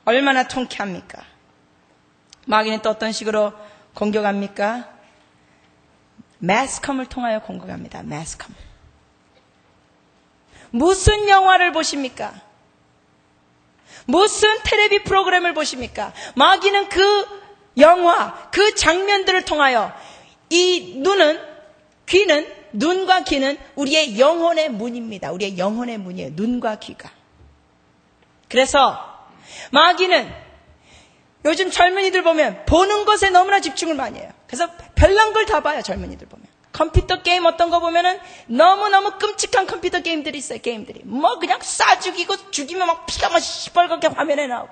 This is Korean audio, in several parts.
얼마나 통쾌합니까? 마귀는 또 어떤 식으로 공격합니까? 매스컴을 통하여 공격합니다. 매스컴. 무슨 영화를 보십니까? 무슨 텔레비 프로그램을 보십니까? 마귀는 그 영화, 그 장면들을 통하여 이 눈과 귀는 우리의 영혼의 문입니다. 우리의 영혼의 문이에요. 눈과 귀가. 그래서 마귀는 요즘 젊은이들 보면 보는 것에 너무나 집중을 많이 해요. 그래서 별난 걸 다 봐요. 젊은이들 보면. 컴퓨터 게임 어떤 거 보면은 너무너무 끔찍한 컴퓨터 게임들이 있어요. 게임들이. 뭐 그냥 쏴 죽이고 죽이면 막 피가 막 시뻘겋게 화면에 나오고.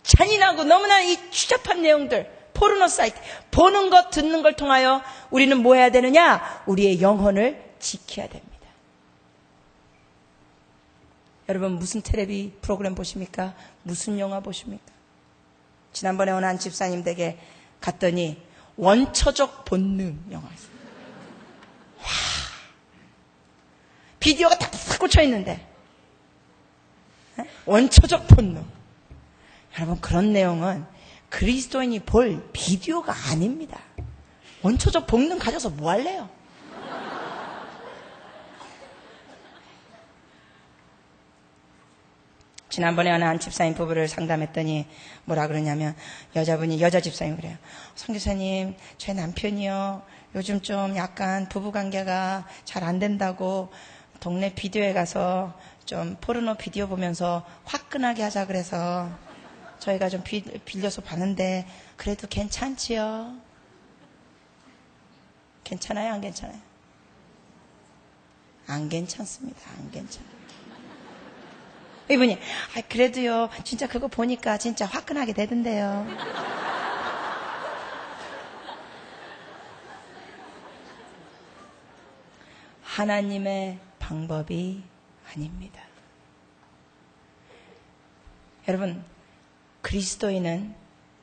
잔인하고 너무나 이 추잡한 내용들. 포르노 사이트. 보는 것, 듣는 걸 통하여 우리는 뭐 해야 되느냐? 우리의 영혼을 지켜야 됩니다. 여러분 무슨 텔레비 프로그램 보십니까? 무슨 영화 보십니까? 지난번에 어느 한 집사님 댁에 갔더니 원초적 본능 영화였어요. 와, 비디오가 딱 꽂혀 있는데 원초적 본능. 여러분 그런 내용은 그리스도인이 볼 비디오가 아닙니다. 원초적 본능 가져서 뭐 할래요? 지난번에 어느 한 집사님 부부를 상담했더니 뭐라 그러냐면 여자 집사님 그래요. 선교사님 제 남편이요 요즘 좀 약간 부부관계가 잘 안 된다고 동네 비디오에 가서 좀 포르노 비디오 보면서 화끈하게 하자 그래서 저희가 좀 빌려서 봤는데 그래도 괜찮지요? 괜찮아요? 안 괜찮아요? 안 괜찮습니다. 안 괜찮아요. 이분이 그래도요 진짜 그거 보니까 진짜 화끈하게 되던데요. 하나님의 방법이 아닙니다. 여러분 그리스도인은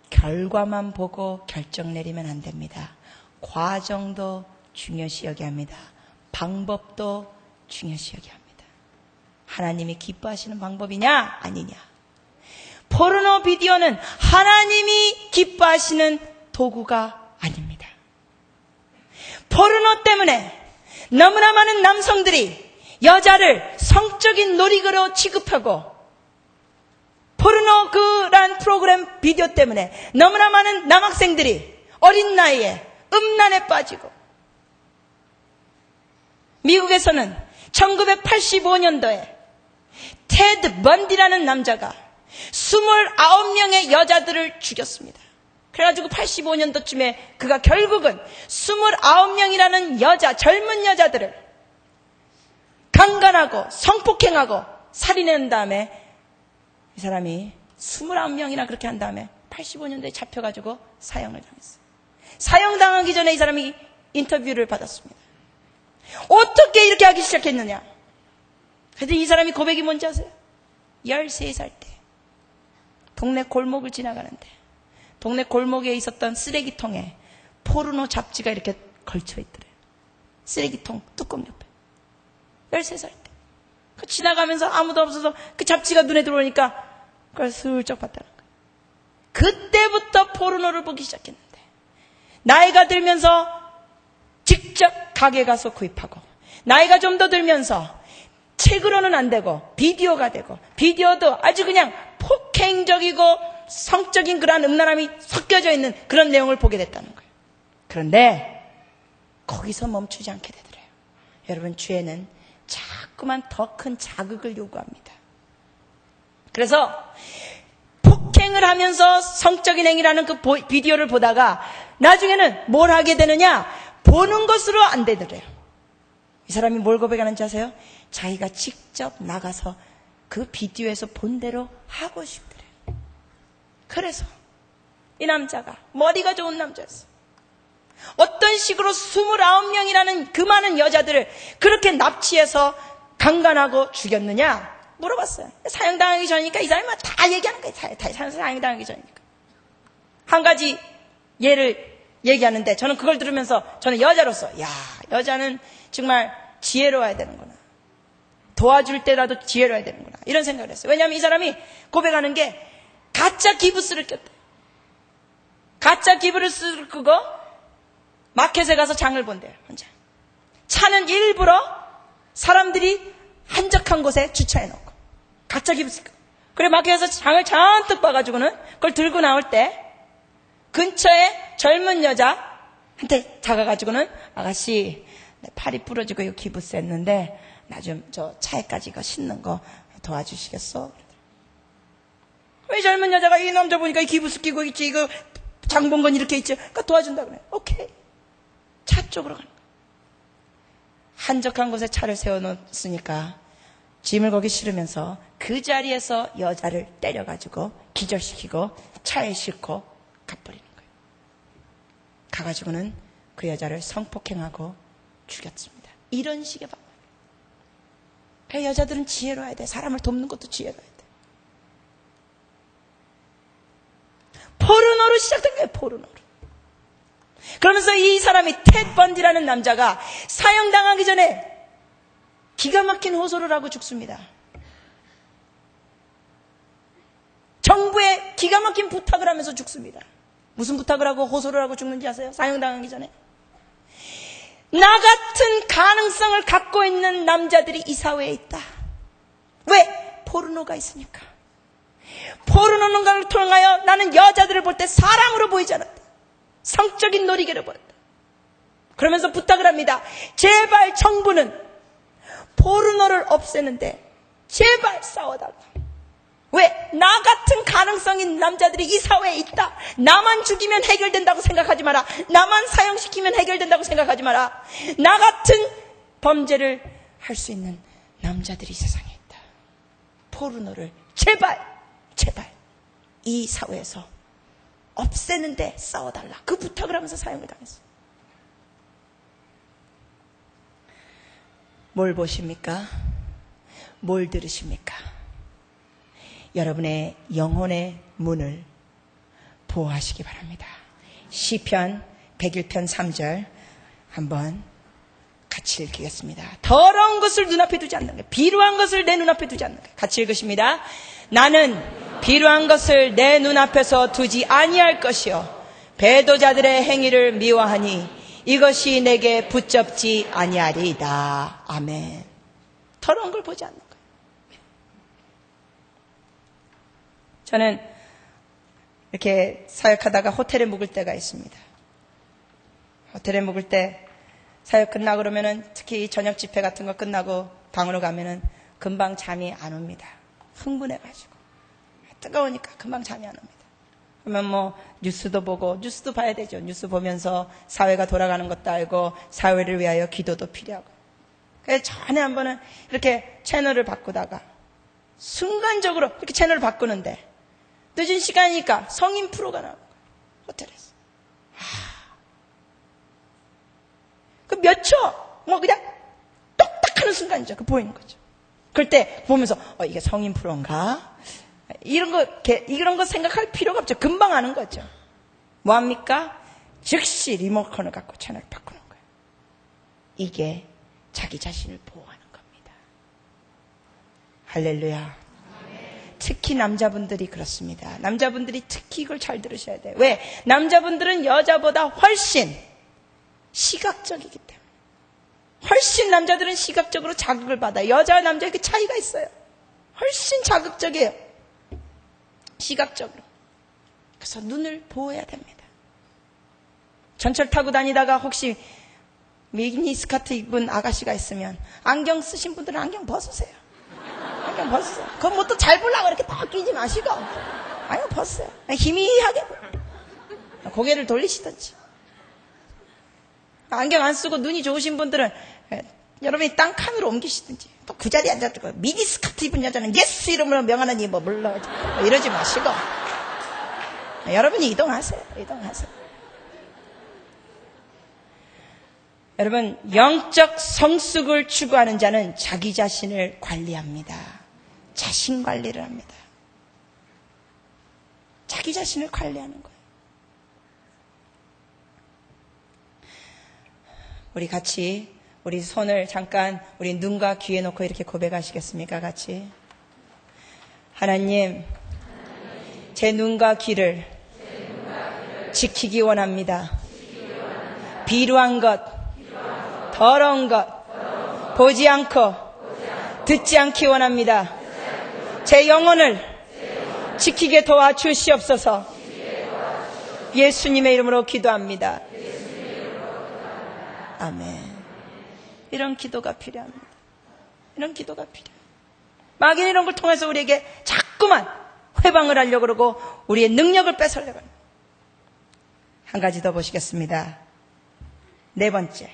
결과만 보고 결정 내리면 안 됩니다. 과정도 중요시 여겨야 합니다. 방법도 중요시 여겨야 합니다. 하나님이 기뻐하시는 방법이냐 아니냐. 포르노 비디오는 하나님이 기뻐하시는 도구가 아닙니다. 포르노 때문에 너무나 많은 남성들이 여자를 성적인 놀이거리로 취급하고 포르노그란 프로그램 비디오 때문에 너무나 많은 남학생들이 어린 나이에 음란에 빠지고 미국에서는 1985년도에 테드 번디라는 남자가 29명의 여자들을 죽였습니다. 그래가지고 85년도쯤에 그가 결국은 29명이라는 젊은 여자들을 강간하고 성폭행하고 살인한 다음에 이 사람이 29명이나 그렇게 한 다음에 85년도에 잡혀가지고 사형을 당했어요. 사형당하기 전에 이 사람이 인터뷰를 받았습니다. 어떻게 이렇게 하기 시작했느냐? 그런데 이 사람이 고백이 뭔지 아세요? 13살 때 동네 골목을 지나가는데 동네 골목에 있었던 쓰레기통에 포르노 잡지가 이렇게 걸쳐 있더래요. 쓰레기통 뚜껑 옆에 13살 때 지나가면서 아무도 없어서 그 잡지가 눈에 들어오니까 그걸 슬쩍 봤다는 거예요. 그때부터 포르노를 보기 시작했는데 나이가 들면서 직접 가게 가서 구입하고 나이가 좀 더 들면서 책으로는 안 되고 비디오가 되고 비디오도 아주 그냥 폭행적이고 성적인 그런 음란함이 섞여져 있는 그런 내용을 보게 됐다는 거예요. 그런데 거기서 멈추지 않게 되더래요. 여러분 죄는 자꾸만 더 큰 자극을 요구합니다. 그래서 폭행을 하면서 성적인 행위라는 그 비디오를 보다가 나중에는 뭘 하게 되느냐? 보는 것으로 안 되더래요. 이 사람이 뭘 고백하는지 아세요? 자기가 직접 나가서 그 비디오에서 본 대로 하고 싶더래요. 그래서 이 남자가 머리가 좋은 남자였어요. 어떤 식으로 29명이라는 그 많은 여자들을 그렇게 납치해서 강간하고 죽였느냐 물어봤어요. 사형당하기 전이니까 이 사람이 다 얘기하는 거예요. 사형당하기 전이니까. 한 가지 예를 얘기하는데 저는 그걸 들으면서 저는 여자로서 여자는 정말 지혜로워야 되는구나. 도와줄 때라도 지혜로워야 되는구나. 이런 생각을 했어요. 왜냐하면 이 사람이 고백하는 게 가짜 기부스를 꼈대. 가짜 기부스를 끄고 마켓에 가서 장을 본대요. 혼자. 차는 일부러 사람들이 한적한 곳에 주차해 놓고 가짜 기부스 끄고. 그래 마켓에서 장을 잔뜩 봐가지고는 그걸 들고 나올 때 근처에 젊은 여자한테 다가가지고는 아가씨 내 팔이 부러지고 이거 기부스 했는데 나 좀 저 차에까지 이거 싣는 거 도와주시겠어? 왜 젊은 여자가 이 남자 보니까 이 기부스 끼고 있지 이거 장 본 건 이렇게 있지 그러니까 도와준다 그래. 오케이. 차 쪽으로 가는 거야. 한적한 곳에 차를 세워놓으니까 짐을 거기 실으면서 그 자리에서 여자를 때려가지고 기절시키고 차에 싣고 가버리는 거예요. 가가지고는 그 여자를 성폭행하고 죽였습니다. 이런 식의 방법. 그러니까 여자들은 지혜로워야 돼. 사람을 돕는 것도 지혜로워야 돼. 포르노로 시작된 거예요. 포르노로. 그러면서 이 사람이 텟 번디라는 남자가 사형당하기 전에 기가 막힌 호소를 하고 죽습니다. 정부에 기가 막힌 부탁을 하면서 죽습니다. 무슨 부탁을 하고 호소를 하고 죽는지 아세요? 사형당하기 전에. 나 같은 가능성을 갖고 있는 남자들이 이 사회에 있다. 왜? 포르노가 있으니까. 포르노를 통하여 나는 여자들을 볼 때 사랑으로 보이지 않았다. 성적인 놀이개로 보였다. 그러면서 부탁을 합니다. 제발 정부는 포르노를 없애는데 제발 싸워달라. 왜? 나 같은 가능성 있는 남자들이 이 사회에 있다. 나만 죽이면 해결된다고 생각하지 마라. 나만 사형시키면 해결된다고 생각하지 마라. 나 같은 범죄를 할 수 있는 남자들이 이 세상에 있다. 포르노를 제발 이 사회에서 없애는데 싸워달라. 그 부탁을 하면서 사형을 당했어요. 뭘 보십니까? 뭘 들으십니까? 여러분의 영혼의 문을 보호하시기 바랍니다. 시편 101편 3절 한번 같이 읽겠습니다. 더러운 것을 눈앞에 두지 않는 거예요. 비루한 것을 내 눈앞에 두지 않는 거예요. 같이 읽으십니다. 나는 비루한 것을 내 눈앞에서 두지 아니할 것이요 배도자들의 행위를 미워하니 이것이 내게 붙잡지 아니하리이다. 아멘. 더러운 걸 보지 않는 거예요. 저는 이렇게 사역하다가 호텔에 묵을 때가 있습니다. 호텔에 묵을 때 사역 끝나고 그러면은 특히 저녁 집회 같은 거 끝나고 방으로 가면은 금방 잠이 안 옵니다. 흥분해가지고. 뜨거우니까 금방 잠이 안 옵니다. 그러면 뭐 뉴스도 보고 뉴스도 봐야 되죠. 뉴스 보면서 사회가 돌아가는 것도 알고 사회를 위하여 기도도 필요하고. 그래서 전에 한 번은 이렇게 채널을 바꾸다가 순간적으로 이렇게 채널을 바꾸는데 늦은 시간이니까 성인 프로가 나오는 거예요. 호텔에서. 그 몇 초, 뭐 그냥 똑딱 하는 순간이죠. 그 보이는 거죠. 그럴 때 보면서, 이게 성인 프로인가? 이런 거 생각할 필요가 없죠. 금방 아는 거죠. 뭐합니까? 즉시 리모컨을 갖고 채널을 바꾸는 거예요. 이게 자기 자신을 보호하는 겁니다. 할렐루야. 특히 남자분들이 그렇습니다. 남자분들이 특히 이걸 잘 들으셔야 돼요. 왜? 남자분들은 여자보다 훨씬 시각적이기 때문에. 훨씬 남자들은 시각적으로 자극을 받아요. 여자와 남자의 그 차이가 있어요. 훨씬 자극적이에요. 시각적으로. 그래서 눈을 보호해야 됩니다. 전철 타고 다니다가 혹시 미니 스커트 입은 아가씨가 있으면 안경 쓰신 분들은 안경 벗으세요. 안경 벗으세요. 그건 뭐 또 잘 보려고 이렇게 딱 끼지 마시고 안경 벗으세요. 희미하게 고개를 돌리시든지. 안경 안 쓰고 눈이 좋으신 분들은 여러분이 땅 칸으로 옮기시든지 또 그 자리에 앉아서 미니 스커트 입은 여자는 예스 이름으로 명하느니 뭐 물러가지고 이러지 마시고 여러분이 이동하세요. 여러분 영적 성숙을 추구하는 자는 자기 자신을 관리합니다. 자신 관리를 합니다. 자기 자신을 관리하는 거예요. 우리 같이 우리 손을 잠깐 우리 눈과 귀에 놓고 이렇게 고백하시겠습니까? 같이. 하나님, 제 눈과 귀를 지키기 원합니다. 비루한 것, 더러운 것 보지 않고 듣지 않기 원합니다. 제 영혼을 지키게 도와주시옵소서. 예수님의 이름으로 기도합니다. 아멘. 이런 기도가 필요합니다. 이런 기도가 필요해요. 마귀는 이런 걸 통해서 우리에게 자꾸만 회방을 하려고 그러고 우리의 능력을 뺏으려고 합니다. 한 가지 더 보시겠습니다. 네 번째.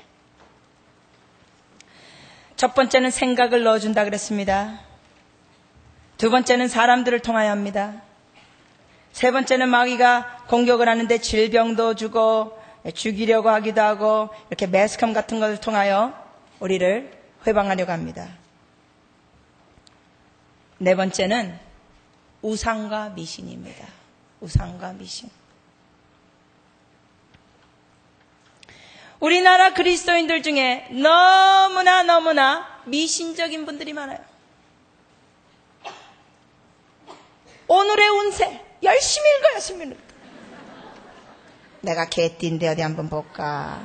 첫 번째는 생각을 넣어준다 그랬습니다. 두 번째는 사람들을 통하여 합니다. 세 번째는 마귀가 공격을 하는데 질병도 주고 죽이려고 하기도 하고 이렇게 매스컴 같은 것을 통하여 우리를 회방하려고 합니다. 네 번째는 우상과 미신입니다. 우상과 미신. 우리나라 그리스도인들 중에 너무나 미신적인 분들이 많아요. 오늘의 운세 열심히 읽어야 했습니다. 내가 개띠인데 어디 한번 볼까?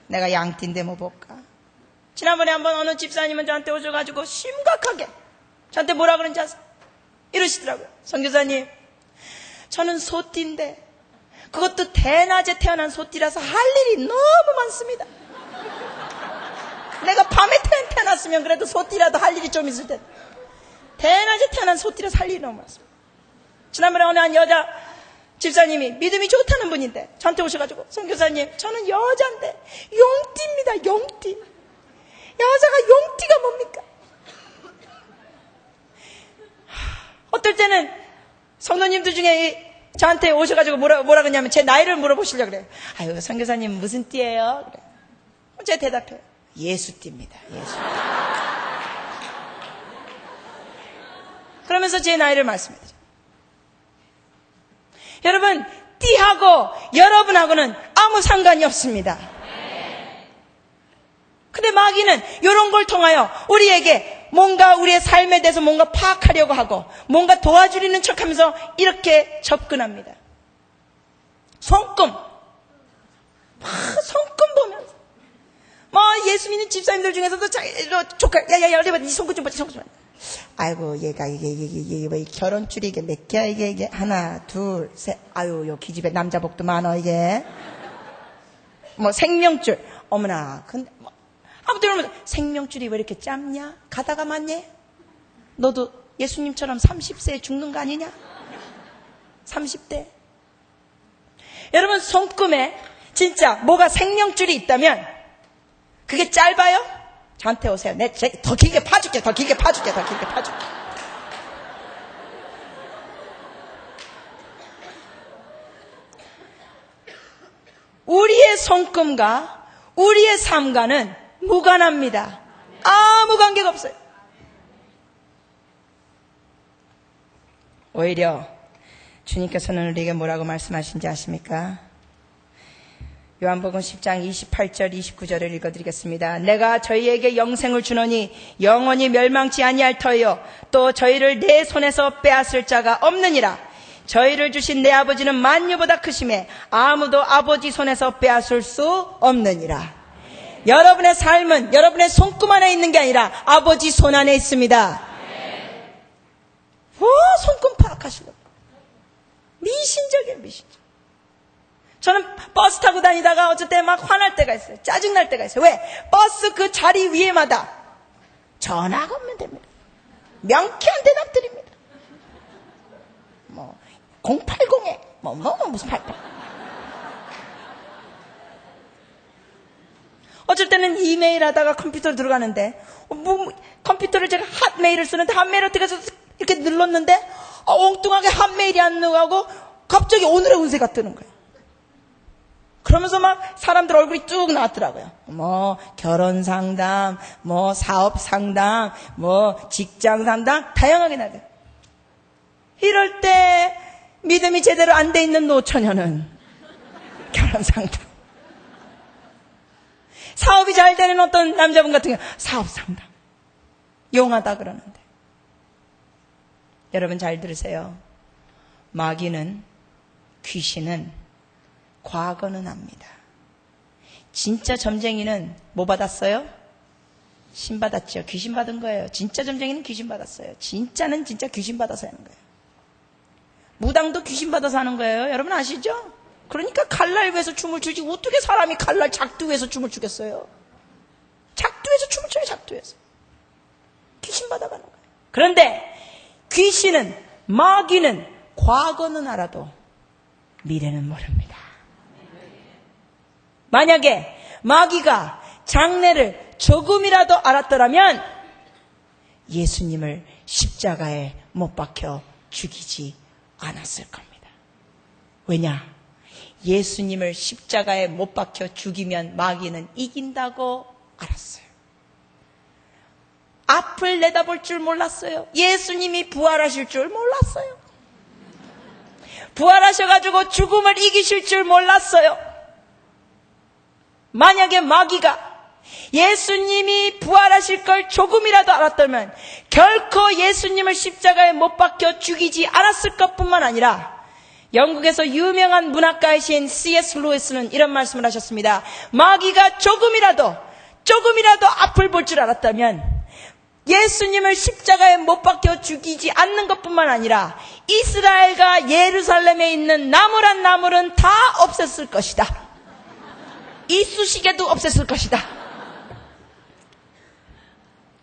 내가 양띠인데 뭐 볼까? 지난번에 한번 어느 집사님은 저한테 오셔가지고 심각하게 저한테 뭐라 그런지 아세요? 이러시더라고요. 선교사님, 저는 소띠인데 그것도 대낮에 태어난 소띠라서 할 일이 너무 많습니다. 내가 밤에 태어났으면 그래도 소띠라도 할 일이 좀 있을 텐데 대낮에 태어난 소띠라서 할 일이 너무 많습니다. 지난번에 어느 한 여자 집사님이 믿음이 좋다는 분인데 저한테 오셔가지고 선교사님, 저는 여자인데 용띠입니다. 용띠. 여자가 용띠가 뭡니까? 어떨 때는 성도님들 중에 저한테 오셔가지고 뭐라 그러냐면 제 나이를 물어보시려고 그래요. 아유, 선교사님 무슨 띠예요? 그래. 제가 대답해요. 예수띠입니다. 예수. 그러면서 제 나이를 말씀해드려요. 여러분, 띠하고 여러분하고는 아무 상관이 없습니다. 근데 마귀는 이런 걸 통하여 우리에게 뭔가 우리의 삶에 대해서 뭔가 파악하려고 하고 뭔가 도와주려는 척하면서 이렇게 접근합니다. 손금 보면서 예수 믿는 집사님들 중에서도 조카 야야 네 손금 좀 봐, 손금 좀 봐. 아이고 얘가 이게 왜 결혼줄이 이게 몇 개야 이게 하나 둘 셋. 아유 요 기집애 남자복도 많어 이게. 뭐 생명줄 어머나 근데 아무튼 여러분 생명줄이 왜 이렇게 짧냐? 가다가 맞냐? 너도 예수님처럼 30세에 죽는 거 아니냐? 30대. 여러분 손금에 진짜 뭐가 생명줄이 있다면 그게 짧아요? 저한테 오세요. 더 길게 파줄게. 우리의 손금과 우리의 삶과는 무관합니다. 아무 관계가 없어요. 오히려 주님께서는 우리에게 뭐라고 말씀하신지 아십니까? 요한복음 10장 28절 29절을 읽어드리겠습니다. 내가 저희에게 영생을 주노니 영원히 멸망치 아니할 터이요 또 저희를 내 손에서 빼앗을 자가 없느니라. 저희를 주신 내 아버지는 만유보다 크심에 아무도 아버지 손에서 빼앗을 수 없느니라. 여러분의 삶은 여러분의 손금 안에 있는 게 아니라 아버지 손 안에 있습니다. 손금 파악하시려고. 미신적이에요, 미신적. 저는 버스 타고 다니다가 어쩔 때 막 화날 때가 있어요. 짜증날 때가 있어요. 왜? 버스 그 자리 위에마다 전화가 오면 됩니다. 명쾌한 대답 드립니다. 080에 무슨 88. 어쩔 때는 이메일 하다가 컴퓨터로 들어가는데 컴퓨터를 제가 핫메일을 쓰는데 핫메일 어떻게 해서 이렇게 눌렀는데 엉뚱하게 핫메일이 안 나가고 갑자기 오늘의 운세가 뜨는 거예요. 그러면서 막 사람들 얼굴이 쭉 나왔더라고요. 결혼 상담, 사업 상담, 직장 상담 다양하게 나와요. 이럴 때 믿음이 제대로 안 돼 있는 노처녀는 결혼 상담, 사업이 잘 되는 어떤 남자분 같은 경우 사업 상담 용하다 그러는데, 여러분 잘 들으세요. 마귀는, 귀신은 과거는 압니다. 진짜 점쟁이는 뭐 받았어요? 신 받았죠. 귀신 받은 거예요. 진짜 점쟁이는 귀신 받았어요. 진짜는 진짜 귀신 받아서 하는 거예요. 무당도 귀신 받아서 하는 거예요. 여러분 아시죠? 그러니까 칼날 위에서 춤을 추지 어떻게 사람이 칼날 작두 위에서 춤을 추겠어요? 작두에서 춤을 춰요. 작두에서. 귀신 받아가는 거예요. 그런데 귀신은, 마귀는 과거는 알아도 미래는 모릅니다. 만약에 마귀가 장래를 조금이라도 알았더라면 예수님을 십자가에 못 박혀 죽이지 않았을 겁니다. 왜냐? 예수님을 십자가에 못 박혀 죽이면 마귀는 이긴다고 알았어요. 앞을 내다볼 줄 몰랐어요. 예수님이 부활하실 줄 몰랐어요. 부활하셔가지고 죽음을 이기실 줄 몰랐어요. 만약에 마귀가 예수님이 부활하실 걸 조금이라도 알았다면 결코 예수님을 십자가에 못 박혀 죽이지 않았을 것뿐만 아니라, 영국에서 유명한 문학가이신 C.S. 루이스는 이런 말씀을 하셨습니다. 마귀가 조금이라도 앞을 볼 줄 알았다면 예수님을 십자가에 못 박혀 죽이지 않는 것뿐만 아니라 이스라엘과 예루살렘에 있는 나무란 나무는 다 없앴을 것이다. 이쑤시개도 없앴을 것이다.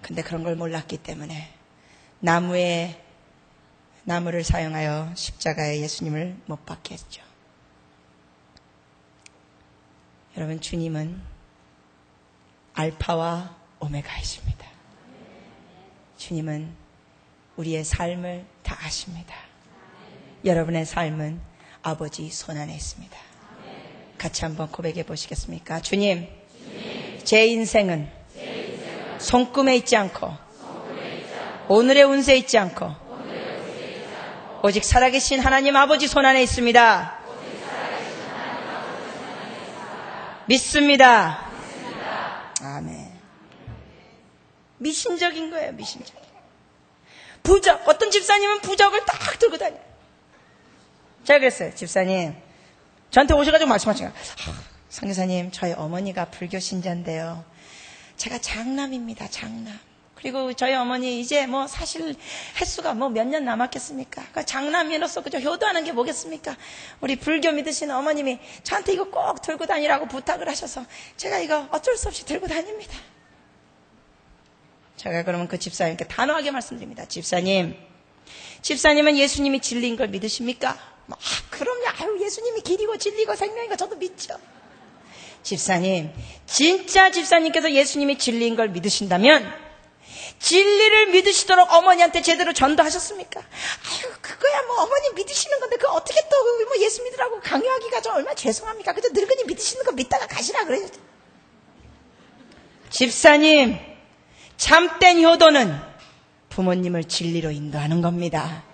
근데 그런 걸 몰랐기 때문에 나무를 사용하여 십자가에 예수님을 못 박게 했죠. 여러분, 주님은 알파와 오메가이십니다. 주님은 우리의 삶을 다 아십니다. 여러분의 삶은 아버지 손안에 있습니다. 같이 한번 고백해 보시겠습니까? 주님, 제 인생은 손금에 있지 않고 오늘의 운세에 있지 않고 오직 살아계신 하나님 아버지 손안에 있습니다. 믿습니다. 아멘. 미신적인 거예요, 미신적. 부적, 어떤 집사님은 부적을 딱 들고 다녀요. 제가 그랬어요. 집사님, 저한테 오셔가지고 말씀하시는 거예요. 선교사님, 저희 어머니가 불교 신자인데요. 제가 장남입니다, 장남. 그리고 저희 어머니 이제 뭐 사실 횟수가 뭐 몇 년 남았겠습니까? 그러니까 장남으로서 그저 효도하는 게 뭐겠습니까? 우리 불교 믿으시는 어머님이 저한테 이거 꼭 들고 다니라고 부탁을 하셔서 제가 이거 어쩔 수 없이 들고 다닙니다. 제가 그러면 그 집사님께 단호하게 말씀드립니다. 집사님은 예수님이 진리인 걸 믿으십니까? 그럼요. 예수님이 길이고 진리고 생명이고 저도 믿죠. 집사님, 진짜 집사님께서 예수님이 진리인 걸 믿으신다면 진리를 믿으시도록 어머니한테 제대로 전도하셨습니까? 그거야 뭐 어머니 믿으시는 건데 그거 어떻게 또 뭐 예수 믿으라고 강요하기가 좀 얼마나 죄송합니까? 그저 늙은이 믿으시는 거 믿다가 가시라 그래요. 집사님, 참된 효도는 부모님을 진리로 인도하는 겁니다.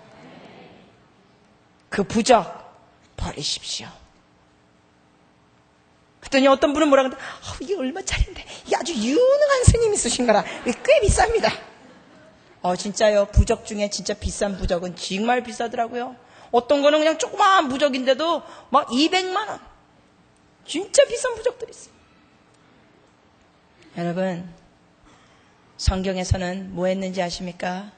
그 부적 버리십시오. 그랬더니 어떤 분은 뭐라 그러는데, 이게 얼마짜리인데, 이게 아주 유능한 스님이 쓰신 거라 꽤 비쌉니다. 진짜요. 부적 중에 진짜 비싼 부적은 정말 비싸더라고요. 어떤 거는 그냥 조그마한 부적인데도 막 200만 원. 진짜 비싼 부적들이 있어요. 여러분, 성경에서는 뭐 했는지 아십니까?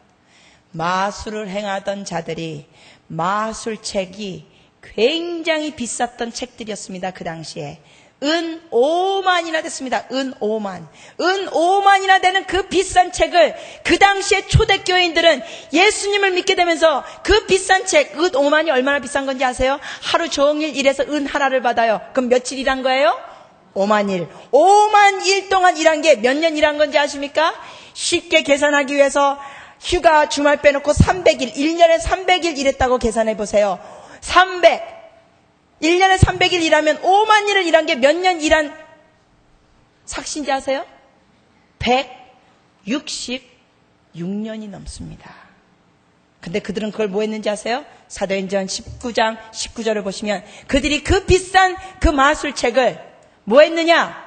마술을 행하던 자들이, 마술책이 굉장히 비쌌던 책들이었습니다. 그 당시에. 은 5만이나 됐습니다. 은 5만이나 되는 그 비싼 책을 그 당시에 초대교인들은 예수님을 믿게 되면서 그 비싼 책, 은 5만이 얼마나 비싼 건지 아세요? 하루 종일 일해서 은 하나를 받아요. 그럼 며칠 일한 거예요? 5만 일. 5만 일 동안 일한 게 몇 년 일한 건지 아십니까? 쉽게 계산하기 위해서 휴가 주말 빼놓고 300일, 1년에 300일 일했다고 계산해 보세요. 1년에 300일 일하면 5만 일을 일한 게 몇 년 일한 삭신지 아세요? 166년이 넘습니다. 근데 그들은 그걸 뭐 했는지 아세요? 사도행전 19장 19절을 보시면 그들이 그 비싼 그 마술책을 뭐 했느냐?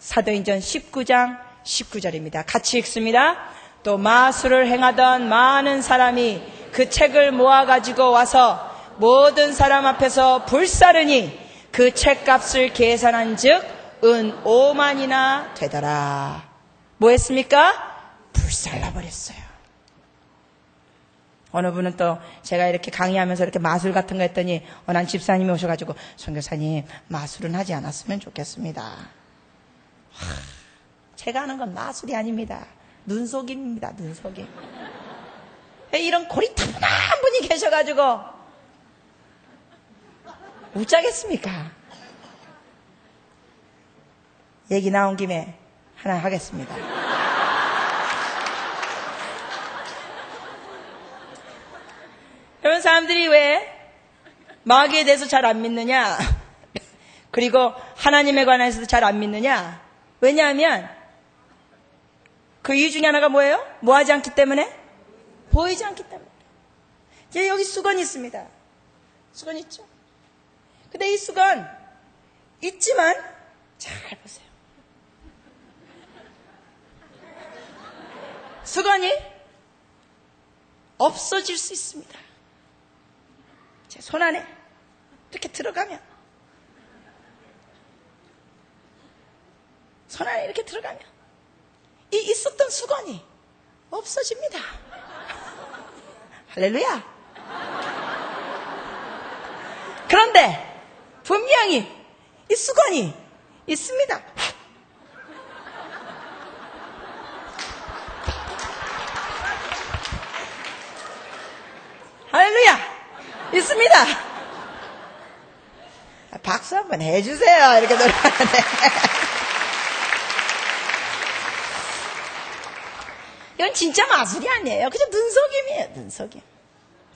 사도행전 19장 19절입니다. 같이 읽습니다. 또 마술을 행하던 많은 사람이 그 책을 모아가지고 와서 모든 사람 앞에서 불사르니 그 책값을 계산한 즉 은 5만이나 되더라. 뭐 했습니까? 불살라버렸어요. 어느 분은 또 제가 이렇게 강의하면서 이렇게 마술 같은 거 했더니 난 집사님이 오셔가지고 선교사님 마술은 하지 않았으면 좋겠습니다. 제가 하는 건 마술이 아닙니다. 눈속임입니다. 눈속임. 이런 고리타분한 분이 계셔가지고 웃자겠습니까? 얘기 나온 김에 하나 하겠습니다. 여러분, 사람들이 왜 마귀에 대해서 잘 안 믿느냐? 그리고 하나님에 관해서도 잘 안 믿느냐? 왜냐하면 그 이유 중에 하나가 뭐예요? 뭐 하지 않기 때문에? 보이지 않기 때문에. 이제 여기 수건이 있습니다. 수건 있죠? 근데 이 수건 있지만 잘 보세요. 수건이 없어질 수 있습니다. 제 손 안에 이렇게 들어가면, 손 안에 이렇게 들어가면 이 있었던 수건이 없어집니다. 할렐루야. 그런데 분명히 이 수건이 있습니다. 할렐루야! 있습니다! 박수 한번 해주세요. 이렇게 노래하는데. 이건 진짜 마술이 아니에요. 그냥 눈속임이에요. 눈속임.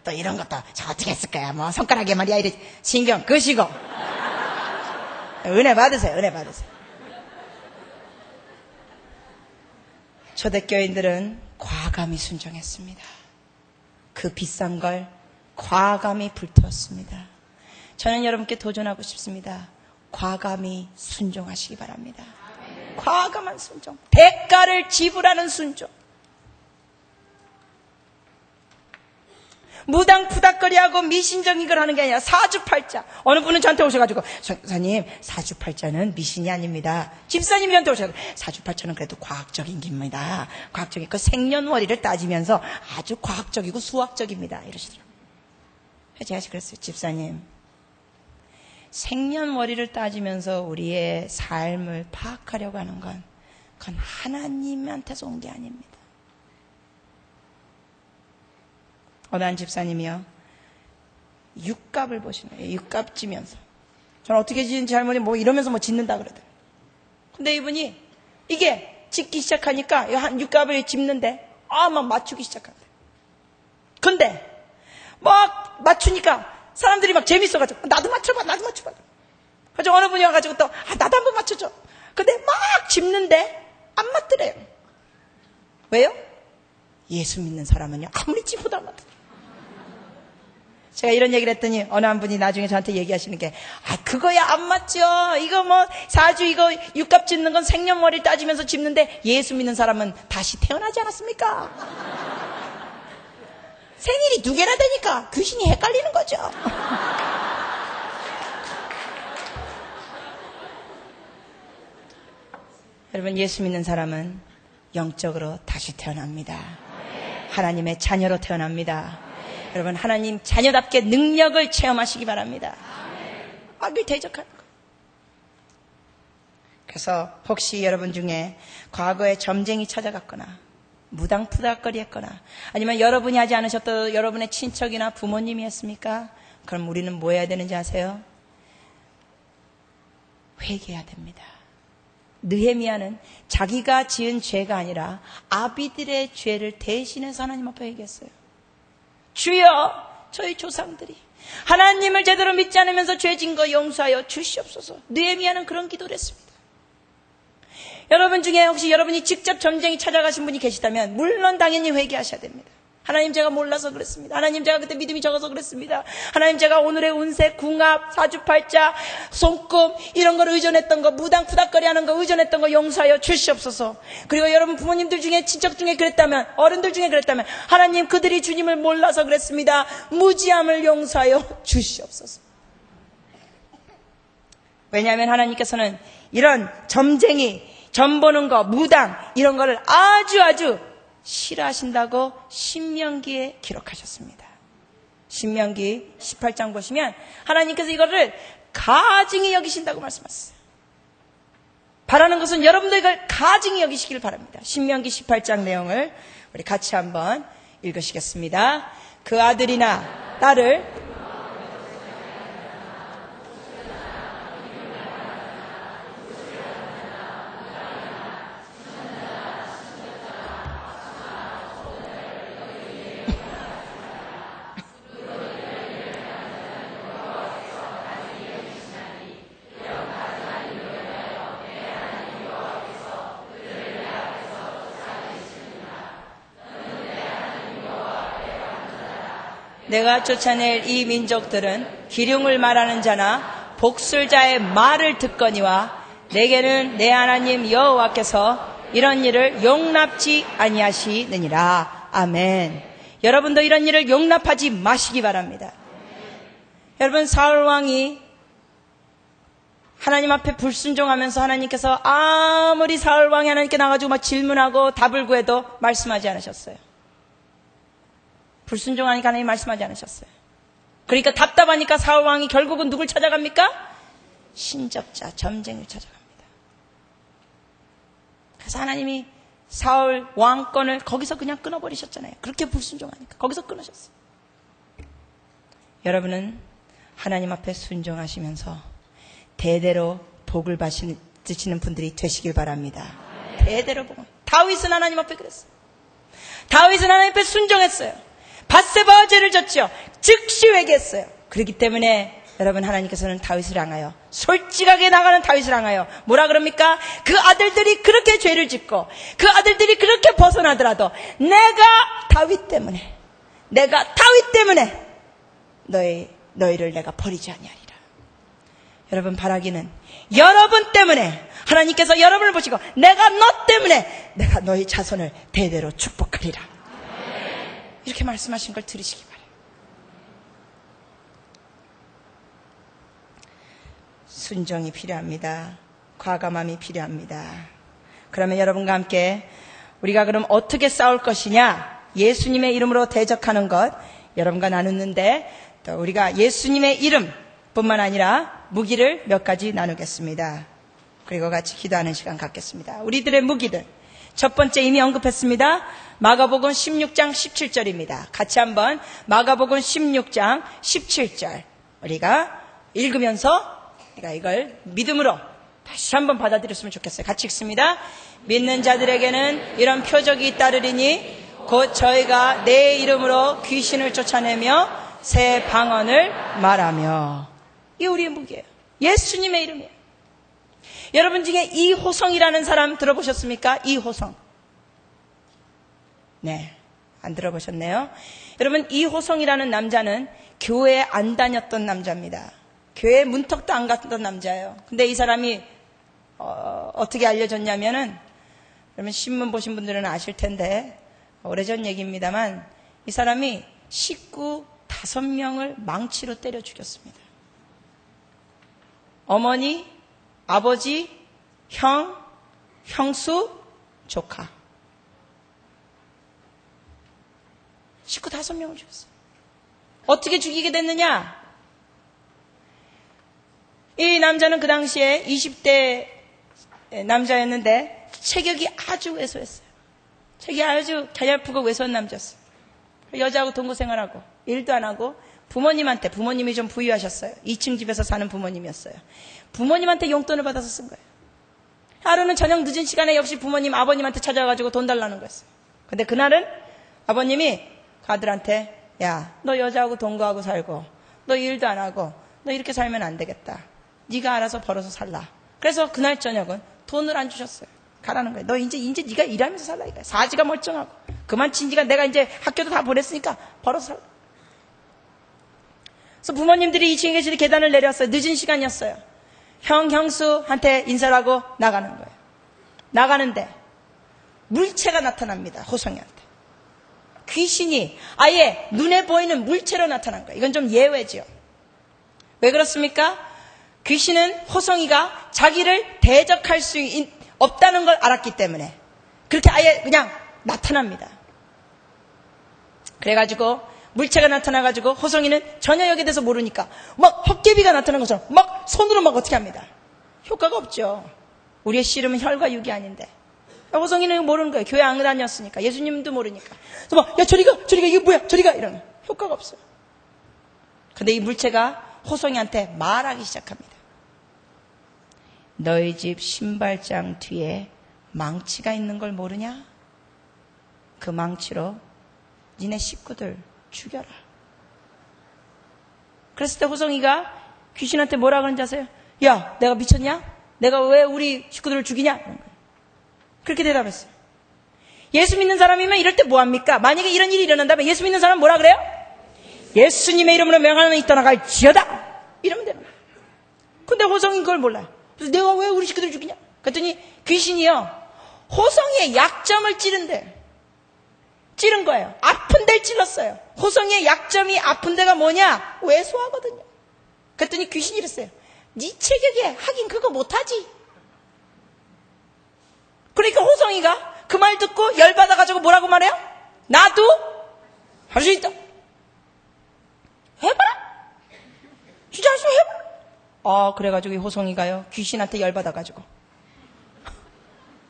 또 이런 것도 저 어떻게 했을 거야. 뭐 손가락에 말이야. 이래 신경 끄시고. 은혜 받으세요. 은혜 받으세요. 초대교인들은 과감히 순종했습니다. 그 비싼 걸 과감히 불태웠습니다. 저는 여러분께 도전하고 싶습니다. 과감히 순종하시기 바랍니다. 과감한 순종, 대가를 지불하는 순종. 무당푸닥거리하고 미신적인 걸 하는 게 아니라 사주팔자. 어느 분은 저한테 오셔가지고 선생님, 사주팔자는 미신이 아닙니다. 집사님이 저한테 오셔가지고 사주팔자는 그래도 과학적인 겁니다. 과학적인 그 생년월일을 따지면서 아주 과학적이고 수학적입니다. 이러시더라고요. 제가 그랬어요. 집사님, 생년월일을 따지면서 우리의 삶을 파악하려고 하는 건 그건 하나님한테서 온 게 아닙니다. 어느 한 집사님이요, 육갑을 보시는 거예요. 육갑 지면서. 저는 어떻게 지는지 할머니 뭐 이러면서 뭐 짓는다 그러더라고요. 근데 이분이 이게 짓기 시작하니까 한 육갑을 짚는데 막 맞추기 시작한대. 근데 막 맞추니까 사람들이 막 재밌어가지고 나도 맞춰봐. 그래서 어느 분이 와가지고 또 나도 한번 맞춰줘. 근데 막 짚는데 안 맞더래요. 왜요? 예수 믿는 사람은요 아무리 짚어도 안 맞더래요. 제가 이런 얘기를 했더니 어느 한 분이 나중에 저한테 얘기하시는 게 그거야 안 맞죠. 이거 뭐 사주 이거 육갑 짚는 건 생년월일 따지면서 짚는데 예수 믿는 사람은 다시 태어나지 않았습니까? 생일이 2개나 되니까 귀신이 헷갈리는 거죠. 여러분, 예수 믿는 사람은 영적으로 다시 태어납니다. 하나님의 자녀로 태어납니다. 여러분, 하나님 자녀답게 능력을 체험하시기 바랍니다. 악을 대적하는 것. 그래서 혹시 여러분 중에 과거에 점쟁이 찾아갔거나 무당푸닥거리 했거나 아니면 여러분이 하지 않으셨던 여러분의 친척이나 부모님이 했습니까? 그럼 우리는 뭐 해야 되는지 아세요? 회개해야 됩니다. 느헤미야는 자기가 지은 죄가 아니라 아비들의 죄를 대신해서 하나님 앞에 회개했어요. 주여, 저희 조상들이 하나님을 제대로 믿지 않으면서 죄진 거 용서하여 주시옵소서. 느헤미야는 그런 기도를 했습니다. 여러분 중에 혹시 여러분이 직접 점쟁이 찾아가신 분이 계시다면 물론 당연히 회개하셔야 됩니다. 하나님 제가 몰라서 그랬습니다. 하나님 제가 그때 믿음이 적어서 그랬습니다. 하나님 제가 오늘의 운세, 궁합, 사주팔자, 손금 이런 걸 의존했던 거, 무당 푸닥거리 하는 거 의존했던 거 용서하여 주시옵소서. 그리고 여러분 부모님들 중에 친척 중에 그랬다면, 어른들 중에 그랬다면 하나님 그들이 주님을 몰라서 그랬습니다. 무지함을 용서하여 주시옵소서. 왜냐하면 하나님께서는 이런 점쟁이, 점보는 거, 무당 이런 거를 아주 싫어하신다고 신명기에 기록하셨습니다. 신명기 18장 보시면 하나님께서 이거를 가증히 여기신다고 말씀하셨어요. 바라는 것은 여러분들 이걸 가증히 여기시길 바랍니다. 신명기 18장 내용을 우리 같이 한번 읽으시겠습니다. 그 아들이나 딸을 내가 쫓아낼 이 민족들은 기륭을 말하는 자나 복술자의 말을 듣거니와 내게는 내 하나님 여호와께서 이런 일을 용납지 아니하시느니라. 아멘. 여러분도 이런 일을 용납하지 마시기 바랍니다. 여러분 사울 왕이 하나님 앞에 불순종하면서 하나님께서 아무리 사울 왕이 하나님께 나가지고 막 질문하고 답을 구해도 말씀하지 않으셨어요. 불순종하니까 하나님 말씀하지 않으셨어요. 그러니까 답답하니까 사울 왕이 결국은 누굴 찾아갑니까? 신접자, 점쟁이를 찾아갑니다. 그래서 하나님이 사울 왕권을 거기서 그냥 끊어버리셨잖아요. 그렇게 불순종하니까 거기서 끊으셨어요. 여러분은 하나님 앞에 순종하시면서 대대로 복을 받으시는 분들이 되시길 바랍니다. 대대로 복을. 다윗은 하나님 앞에 그랬어요. 다윗은 하나님 앞에 순종했어요. 밧세바와 죄를 졌죠. 즉시 회개했어요. 그렇기 때문에 여러분 하나님께서는 다윗을 향하여 솔직하게 나가는 다윗을 향하여 뭐라 그럽니까? 그 아들들이 그렇게 죄를 짓고 그 아들들이 그렇게 벗어나더라도 내가 다윗 때문에 너희를 내가 버리지 아니하리라. 여러분 바라기는 여러분 때문에 하나님께서 여러분을 보시고 내가 너 때문에 내가 너희 자손을 대대로 축복하리라. 이렇게 말씀하신 걸 들으시기 바랍니다. 순종이 필요합니다. 과감함이 필요합니다. 그러면 여러분과 함께 우리가 그럼 어떻게 싸울 것이냐? 예수님의 이름으로 대적하는 것 여러분과 나누는데 또 우리가 예수님의 이름뿐만 아니라 무기를 몇 가지 나누겠습니다. 그리고 같이 기도하는 시간 갖겠습니다. 우리들의 무기들 첫 번째 이미 언급했습니다. 마가복음 16장 17절입니다. 같이 한번 마가복음 16장 17절 우리가 읽으면서 우리가 이걸 믿음으로 다시 한번 받아들였으면 좋겠어요. 같이 읽습니다. 믿는 자들에게는 이런 표적이 잇따르리니 곧 저희가 내 이름으로 귀신을 쫓아내며 새 방언을 말하며. 이게 우리의 무기예요. 예수님의 이름이에요. 여러분 중에 이호성이라는 사람 들어보셨습니까? 이호성. 네, 안 들어보셨네요. 여러분 이호성이라는 남자는 교회에 안 다녔던 남자입니다. 교회 문턱도 안 갔던 남자예요. 근데 이 사람이 어떻게 알려졌냐면은 여러분 신문 보신 분들은 아실 텐데 오래전 얘기입니다만 이 사람이 식구 5명을 망치로 때려 죽였습니다. 어머니, 아버지, 형, 형수, 조카. 식구 5명을 죽였어요. 어떻게 죽이게 됐느냐? 이 남자는 그 당시에 20대 남자였는데 체격이 아주 왜소했어요. 체격이 아주 가냘프고 왜소한 남자였어요. 여자하고 동거생활하고 일도 안 하고 부모님이 좀 부유하셨어요. 2층 집에서 사는 부모님이었어요. 부모님한테 용돈을 받아서 쓴 거예요. 하루는 저녁 늦은 시간에 역시 부모님, 아버님한테 찾아가지고 돈 달라는 거였어요. 근데 그날은 아버님이 그 아들한테 야, 너 여자하고 동거하고 살고 너 일도 안 하고 너 이렇게 살면 안 되겠다. 네가 알아서 벌어서 살라. 그래서 그날 저녁은 돈을 안 주셨어요. 가라는 거예요. 너 이제 네가 일하면서 살라 이거야. 사지가 멀쩡하고 그만 친지가 내가 이제 학교도 다 보냈으니까 벌어서 살라. 그래서 부모님들이 2층에 계시는 계단을 내려왔어요. 늦은 시간이었어요. 형수한테 인사를 하고 나가는 거예요. 나가는데 물체가 나타납니다. 호성이한테. 귀신이 아예 눈에 보이는 물체로 나타난 거예요. 이건 좀 예외죠. 왜 그렇습니까? 귀신은 호성이가 자기를 대적할 수 없다는 걸 알았기 때문에 그렇게 아예 그냥 나타납니다. 그래가지고 물체가 나타나가지고 호성이는 전혀 여기에 대해서 모르니까 막 헛개비가 나타난 것처럼 막 손으로 막 어떻게 합니다. 효과가 없죠. 우리의 씨름은 혈과 육이 아닌데. 호성이는 모르는 거예요. 교회 안 다녔으니까. 예수님도 모르니까. 그래서 막, 야, 저리가, 이게 뭐야, 저리가, 이러면 효과가 없어요. 근데 이 물체가 호성이한테 말하기 시작합니다. 너희 집 신발장 뒤에 망치가 있는 걸 모르냐? 그 망치로 니네 식구들 죽여라. 그랬을 때 호성이가 귀신한테 뭐라 그러는지 아세요? 야, 내가 미쳤냐? 내가 왜 우리 식구들을 죽이냐? 그렇게 대답했어요. 예수 믿는 사람이면 이럴 때 뭐합니까? 만약에 이런 일이 일어난다면 예수 믿는 사람은 뭐라 그래요? 예수님의 이름으로 명하노니 떠나갈지어다. 이러면 되는 거예요. 근데 호성이 그걸 몰라요. 그래서 내가 왜 우리 식구들을 죽이냐? 그랬더니 귀신이요, 호성이의 약점을 찌른 거예요. 아픈 데를 찔렀어요. 호성이의 약점이 아픈 데가 뭐냐? 왜소하거든요. 그랬더니 귀신이 이랬어요. 네 체격에 하긴 그거 못하지. 그러니까 호성이가 그 말 듣고 열받아가지고 뭐라고 말해요? 나도 할 수 있다. 해봐라. 진짜 할 수 해봐. 그래가지고 이 호성이가요, 귀신한테 열받아가지고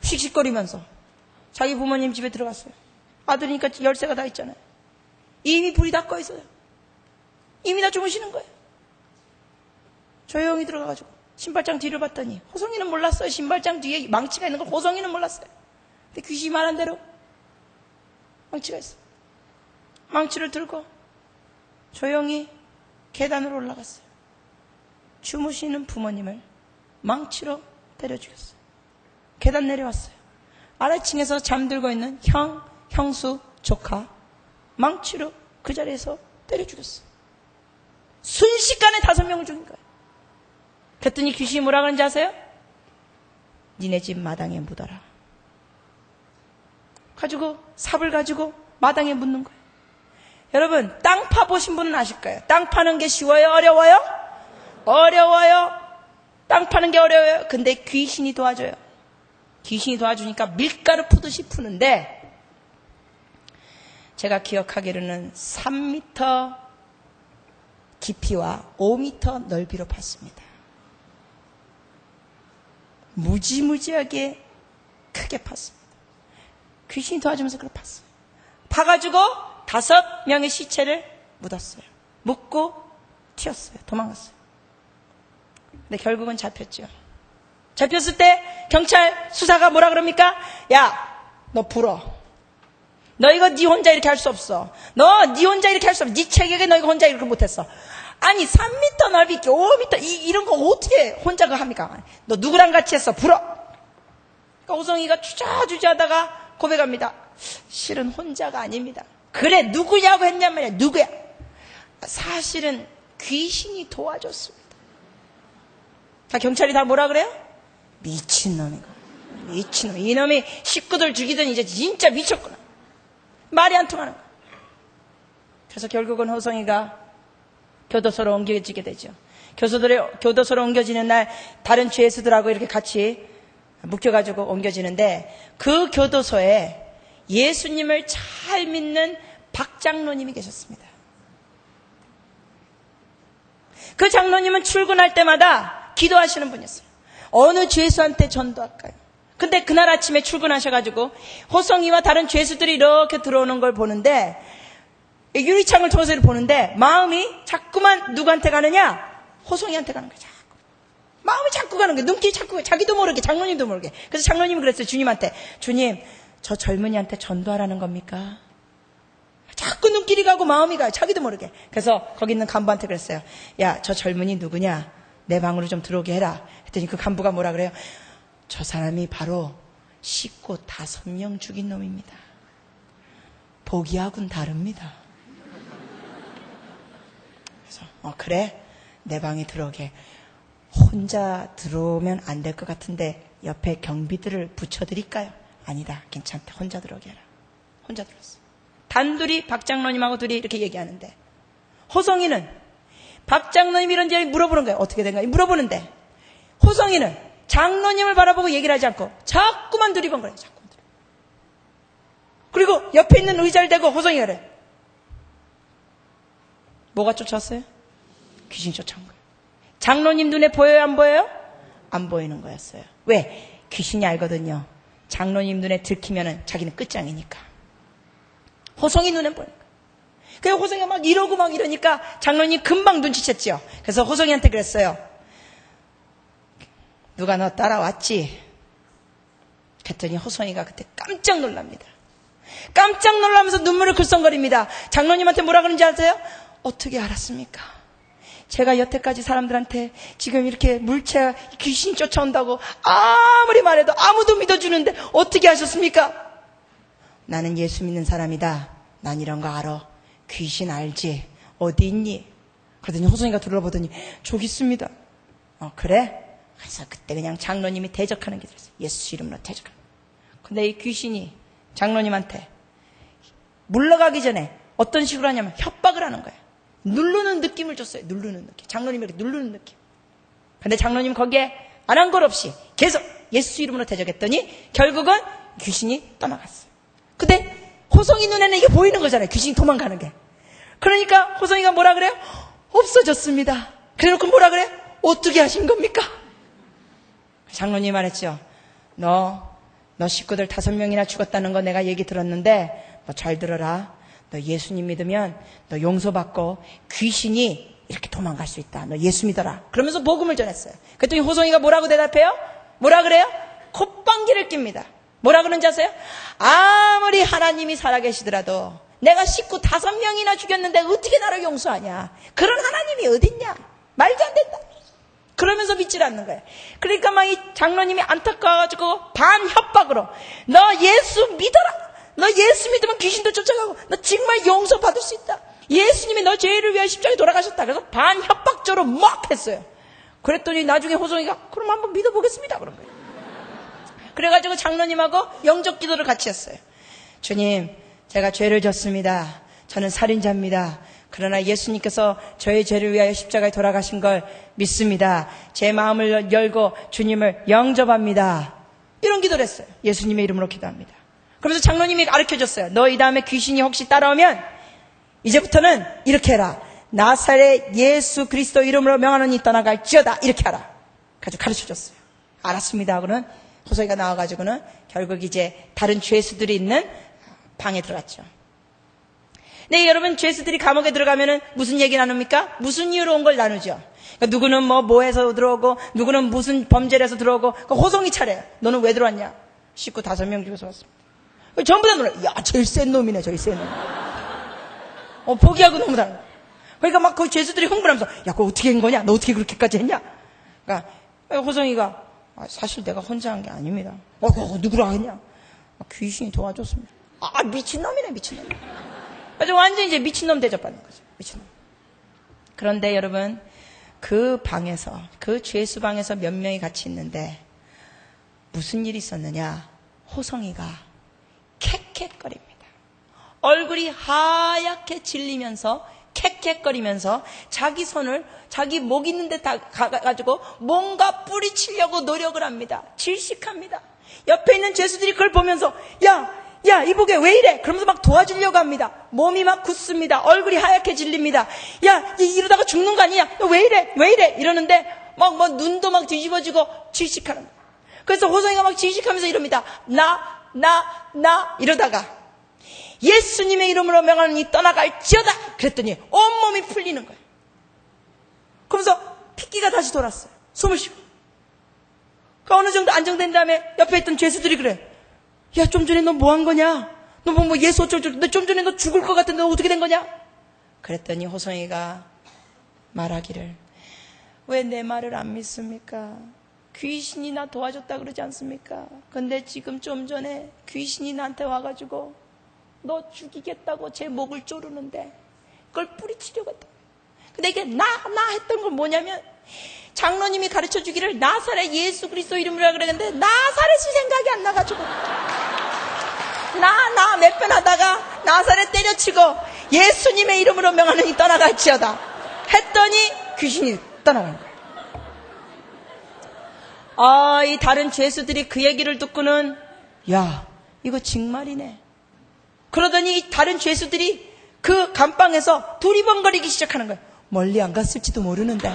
씩씩거리면서 자기 부모님 집에 들어갔어요. 아들이니까 열쇠가 다 있잖아요. 이미 불이 다 꺼 있어요. 이미 다 주무시는 거예요. 조용히 들어가가지고 신발장 뒤를 봤더니 호성이는 몰랐어요. 신발장 뒤에 망치가 있는 걸 호성이는 몰랐어요. 근데 귀신이 말한 대로 망치가 있어요. 망치를 들고 조용히 계단으로 올라갔어요. 주무시는 부모님을 망치로 때려 죽였어요. 계단 내려왔어요. 아래층에서 잠들고 있는 형수, 조카 망치로 그 자리에서 때려 죽였어요. 순식간에 5명을 죽인 거예요. 그랬더니 귀신이 뭐라 그러는지 아세요? 니네 집 마당에 묻어라. 가지고 삽을 가지고 마당에 묻는 거예요. 여러분, 땅 파보신 분은 아실 거예요. 땅 파는 게 쉬워요? 어려워요? 어려워요. 땅 파는 게 어려워요. 근데 귀신이 도와줘요. 귀신이 도와주니까 밀가루 푸듯이 푸는데, 제가 기억하기로는 3m 깊이와 5m 넓이로 팠습니다. 무지무지하게 크게 팠습니다. 귀신이 도와주면서 그걸 팠어요. 파가지고 5명의 시체를 묻었어요. 묻고 튀었어요. 도망갔어요. 근데 결국은 잡혔죠. 잡혔을 때 경찰 수사가 뭐라 그럽니까? 야, 너 불어. 너 이거 네 혼자 이렇게 할 수 없어. 너 네 혼자 이렇게 할 수 없어. 네 체격에 너 이거 혼자 이렇게 못했어. 아니 3m 넓이 5m 이런 거 어떻게 혼자 그 합니까? 너 누구랑 같이 했어? 불어. 그러니까 호성이가 주저하다가 고백합니다. 실은 혼자가 아닙니다. 그래, 누구냐고 했냔 말이야. 누구야? 사실은 귀신이 도와줬습니다. 자, 경찰이 다 뭐라 그래요? 미친놈이고, 미친놈. 이놈이 식구들 죽이더니 이제 진짜 미쳤구나. 말이 안 통하는 거야. 그래서 결국은 호성이가 교도소로 옮겨지게 되죠. 교도소로 옮겨지는 날 다른 죄수들하고 이렇게 같이 묶여가지고 옮겨지는데, 그 교도소에 예수님을 잘 믿는 박 장로님이 계셨습니다. 그 장로님은 출근할 때마다 기도하시는 분이었어요. 어느 죄수한테 전도할까요? 근데 그날 아침에 출근하셔가지고 호성이와 다른 죄수들이 이렇게 들어오는 걸 보는데, 유리창을 통해서 이렇게 보는데 마음이 자꾸만 누구한테 가느냐? 호성이한테 가는 거예요. 자꾸. 마음이 자꾸 가는 거예요. 눈길이 자꾸, 자기도 모르게, 장로님도 모르게. 그래서 장로님이 그랬어요. 주님한테. 주님, 저 젊은이한테 전도하라는 겁니까? 자꾸 눈길이 가고 마음이 가요. 자기도 모르게. 그래서 거기 있는 간부한테 그랬어요. 야, 저 젊은이 누구냐? 내 방으로 좀 들어오게 해라. 했더니 그 간부가 뭐라 그래요? 저 사람이 바로 식구 5명 죽인 놈입니다. 보기하고는 다릅니다. 그래서 그래, 내 방에 들어오게. 혼자 들어오면 안 될 것 같은데 옆에 경비들을 붙여드릴까요? 아니다, 괜찮다, 혼자 들어오게 해라. 혼자 들었어. 단둘이 박 장로님하고 둘이 이렇게 얘기하는데, 호성이는 박 장로님 이런지 물어보는 거예요. 어떻게 된 거야? 물어보는데 호성이는 장로님을 바라보고 얘기를 하지 않고 자꾸만 두리번거려요. 자꾸만 두리번. 그리고 옆에 있는 의자를 대고 호성이가 그래. 뭐가 쫓아왔어요? 귀신이 쫓아온 거예요. 장로님 눈에 보여요? 안 보여요? 안 보이는 거였어요. 왜? 귀신이 알거든요. 장로님 눈에 들키면은 자기는 끝장이니까. 호성이 눈에 보이는 거예요. 그래서 호성이가 막 이러고 막 이러니까 장로님 금방 눈치챘죠. 그래서 호성이한테 그랬어요. 누가 너 따라왔지? 그랬더니 호성이가 그때 깜짝 놀랍니다. 깜짝 놀라면서 눈물을 글썽거립니다. 장로님한테 뭐라 그러는지 아세요? 어떻게 알았습니까? 제가 여태까지 사람들한테 지금 이렇게 물체 귀신 쫓아온다고 아무리 말해도 아무도 믿어주는데 어떻게 하셨습니까? 나는 예수 믿는 사람이다. 난 이런 거 알아. 귀신 알지? 어디 있니? 그러더니 호성이가 둘러보더니 저기 있습니다. 그래? 그래서 그때 그냥 장로님이 대적하는 게 들었어요. 예수 이름으로 대적하는 거예요. 근데 이 귀신이 장로님한테 물러가기 전에 어떤 식으로 하냐면 협박을 하는 거예요. 누르는 느낌을 줬어요. 누르는 느낌. 장로님이 이렇게 누르는 느낌. 근데 장로님 거기에 안 한 것 없이 계속 예수 이름으로 대적했더니 결국은 귀신이 떠나갔어요. 근데 호성이 눈에는 이게 보이는 거잖아요. 귀신이 도망가는 게. 그러니까 호성이가 뭐라 그래요? 없어졌습니다. 그래놓고 뭐라 그래요? 어떻게 하신 겁니까? 장로님이 말했죠. 너 식구들 5명이나 죽었다는 거 내가 얘기 들었는데 너 잘 들어라. 너 예수님 믿으면 너 용서받고 귀신이 이렇게 도망갈 수 있다. 너 예수 믿어라. 그러면서 복음을 전했어요. 그랬더니 호성이가 뭐라고 대답해요? 뭐라 그래요? 콧방귀를 낍니다. 뭐라 그런지 아세요? 아무리 하나님이 살아계시더라도 내가 식구 5명이나 죽였는데 어떻게 나를 용서하냐. 그런 하나님이 어딨냐. 말도 안 된다. 그러면서 믿질 않는 거예요. 그러니까 막 이 장로님이 안타까워가지고 반협박으로 너 예수 믿어라. 너 예수 믿으면 귀신도 쫓아가고 너 정말 용서받을 수 있다. 예수님이 너 죄를 위하여 십자가에 돌아가셨다. 그래서 반협박적으로 막 했어요. 그랬더니 나중에 호성이가 그럼 한번 믿어보겠습니다. 그런 거예요. 그래가지고 장로님하고 영적 기도를 같이 했어요. 주님, 제가 죄를 졌습니다. 저는 살인자입니다. 그러나 예수님께서 저의 죄를 위하여 십자가에 돌아가신 걸 믿습니다. 제 마음을 열고 주님을 영접합니다. 이런 기도를 했어요. 예수님의 이름으로 기도합니다. 그러면서 장로님이 가르쳐줬어요. 너 이 다음에 귀신이 혹시 따라오면 이제부터는 이렇게 해라. 나사렛 예수 그리스도 이름으로 명하노니 떠나갈지어다. 이렇게 하라. 가지고 가르쳐줬어요. 알았습니다. 하고는 호성이가 나와가지고는 결국 이제 다른 죄수들이 있는 방에 들어갔죠. 네, 여러분, 죄수들이 감옥에 들어가면은 무슨 얘기 나눕니까? 무슨 이유로 온 걸 나누죠. 그러니까 누구는 뭐해서 들어오고, 누구는 무슨 범죄를 해서 들어오고, 그러니까 호성이 차례. 너는 왜 들어왔냐? 식구 5명 죽여서 왔습니다. 전부 다 놀라. 야, 제일 센 놈이네, 제일 센 놈. 포기하고 너무 다른. 그러니까 막 그 죄수들이 흥분하면서, 야, 그거 어떻게 한 거냐? 너 어떻게 그렇게까지 했냐? 그러니까 호성이가, 사실 내가 혼자 한 게 아닙니다. 그거 누구랑 했냐? 귀신이 도와줬습니다. 미친놈이네, 미친놈. 그래서 완전히 이제 미친놈 대접받는 거죠. 미친놈. 그런데 여러분, 그 방에서, 그 죄수방에서 몇 명이 같이 있는데, 무슨 일이 있었느냐? 호성이가 캑캑거립니다. 얼굴이 하얗게 질리면서, 캑캑거리면서, 자기 손을 자기 목 있는 데 다 가가지고 뭔가 뿌리치려고 노력을 합니다. 질식합니다. 옆에 있는 죄수들이 그걸 보면서, 야, 이보게 왜 이래? 그러면서 막 도와주려고 합니다. 몸이 막 굳습니다. 얼굴이 하얗게 질립니다. 야, 이러다가 죽는 거 아니냐? 왜 이래? 이러는데 막 눈도 막 뒤집어지고 질식하는 거예요. 그래서 호성이가 막 질식하면서 이럽니다. 나 이러다가 예수님의 이름으로 명하노니 떠나갈지어다. 그랬더니 온몸이 풀리는 거예요. 그러면서 핏기가 다시 돌았어요. 숨을 쉬고. 그 어느 정도 안정된 다음에 옆에 있던 죄수들이 그래. 야, 좀 전에 너 뭐 한 거냐? 너 뭐 예수 어쩌고 너 좀 전에 너 죽을 것 같은데 너 어떻게 된 거냐? 그랬더니 호성이가 말하기를, 왜 내 말을 안 믿습니까? 귀신이 나 도와줬다 그러지 않습니까? 근데 지금 좀 전에 귀신이 나한테 와가지고 너 죽이겠다고 제 목을 조르는데 그걸 뿌리치려고 했다. 근데 이게 나 했던 건 뭐냐면 장로님이 가르쳐 주기를 나사렛 예수 그리스도 이름으로 그랬는데 나사렛이 생각이 안 나가지고 나 몇 번 하다가 나사렛 때려치고 예수님의 이름으로 명하느니 떠나갈지어다 했더니 귀신이 떠나간 거예요. 이 다른 죄수들이 그 얘기를 듣고는 야 이거 정말이네. 그러더니 이 다른 죄수들이 그 감방에서 두리번거리기 시작하는 거예요. 멀리 안 갔을지도 모르는데.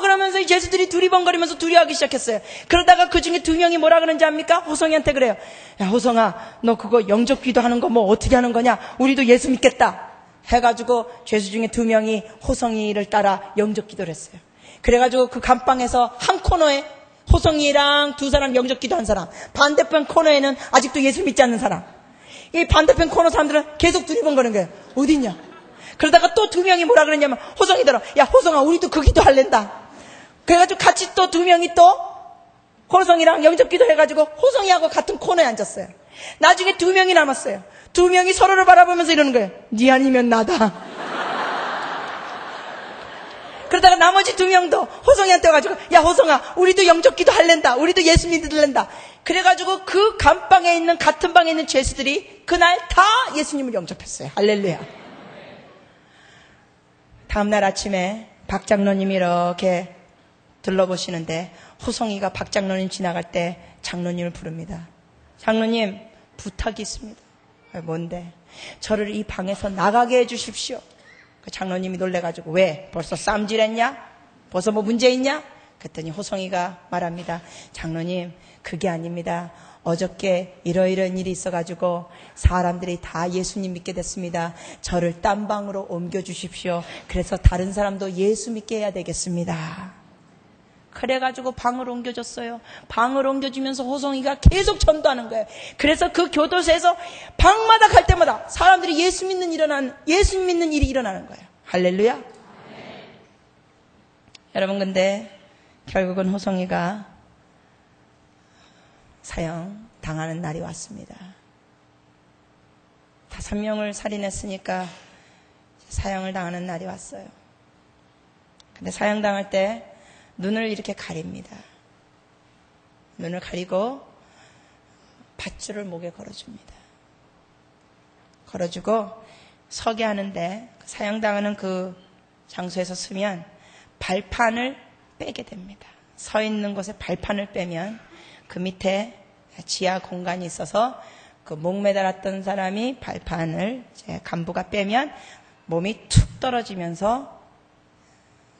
그러면서 이 죄수들이 두리번거리면서 두려워하기 시작했어요. 그러다가 그 중에 2명이 뭐라 그러는지 압니까? 호성이한테 그래요. 야 호성아 너 그거 영접 기도하는 거 뭐 어떻게 하는 거냐? 우리도 예수 믿겠다 해가지고 죄수 중에 2명이 호성이를 따라 영접 기도를 했어요. 그래가지고 그 감방에서 한 코너에 호성이랑 2사람 영접 기도한 사람, 반대편 코너에는 아직도 예수 믿지 않는 사람. 이 반대편 코너 사람들은 계속 두리번거리는 거예요. 어디 있냐? 그러다가 또 2명이 뭐라 그랬냐면 호성이더라. 야 호성아 우리도 그 기도 할랜다. 그래가지고 같이 또 2명이 또 호성이랑 영접 기도 해가지고 호성이하고 같은 코너에 앉았어요. 나중에 2명이 남았어요. 2명이 서로를 바라보면서 이러는 거예요. 니 아니면 나다. 그러다가 나머지 2명도 호성이한테 와가지고 야 호성아 우리도 영접 기도 할랜다. 우리도 예수 믿을랜다. 그래가지고 그 감방에 있는 같은 방에 있는 죄수들이 그날 다 예수님을 영접했어요. 할렐루야. 다음날 아침에 박 장로님이 이렇게 둘러보시는데 호성이가 박 장로님 지나갈 때 장로님을 부릅니다. 장로님 부탁이 있습니다. 뭔데? 저를 이 방에서 나가게 해주십시오. 그 장로님이 놀래가지고 왜? 벌써 쌈질했냐? 벌써 뭐 문제 있냐? 그랬더니 호성이가 말합니다. 장로님 그게 아닙니다. 어저께 이러이러한 일이 있어가지고 사람들이 다 예수님 믿게 됐습니다. 저를 딴 방으로 옮겨주십시오. 그래서 다른 사람도 예수 믿게 해야 되겠습니다. 그래가지고 방을 옮겨줬어요. 방을 옮겨주면서 호성이가 계속 전도하는 거예요. 그래서 그 교도소에서 방마다 갈 때마다 사람들이 예수 믿는 일이 일어나는 거예요. 할렐루야. 네. 여러분 근데 결국은 호성이가 사형 당하는 날이 왔습니다. 5명을 살인했으니까 사형을 당하는 날이 왔어요. 근데 사형 당할 때 눈을 이렇게 가립니다. 눈을 가리고 밧줄을 목에 걸어줍니다. 걸어주고 서게 하는데 사형당하는 그 장소에서 서면 발판을 빼게 됩니다. 서 있는 곳에 발판을 빼면 그 밑에 지하 공간이 있어서 그 목 매달았던 사람이 발판을 이제 간부가 빼면 몸이 툭 떨어지면서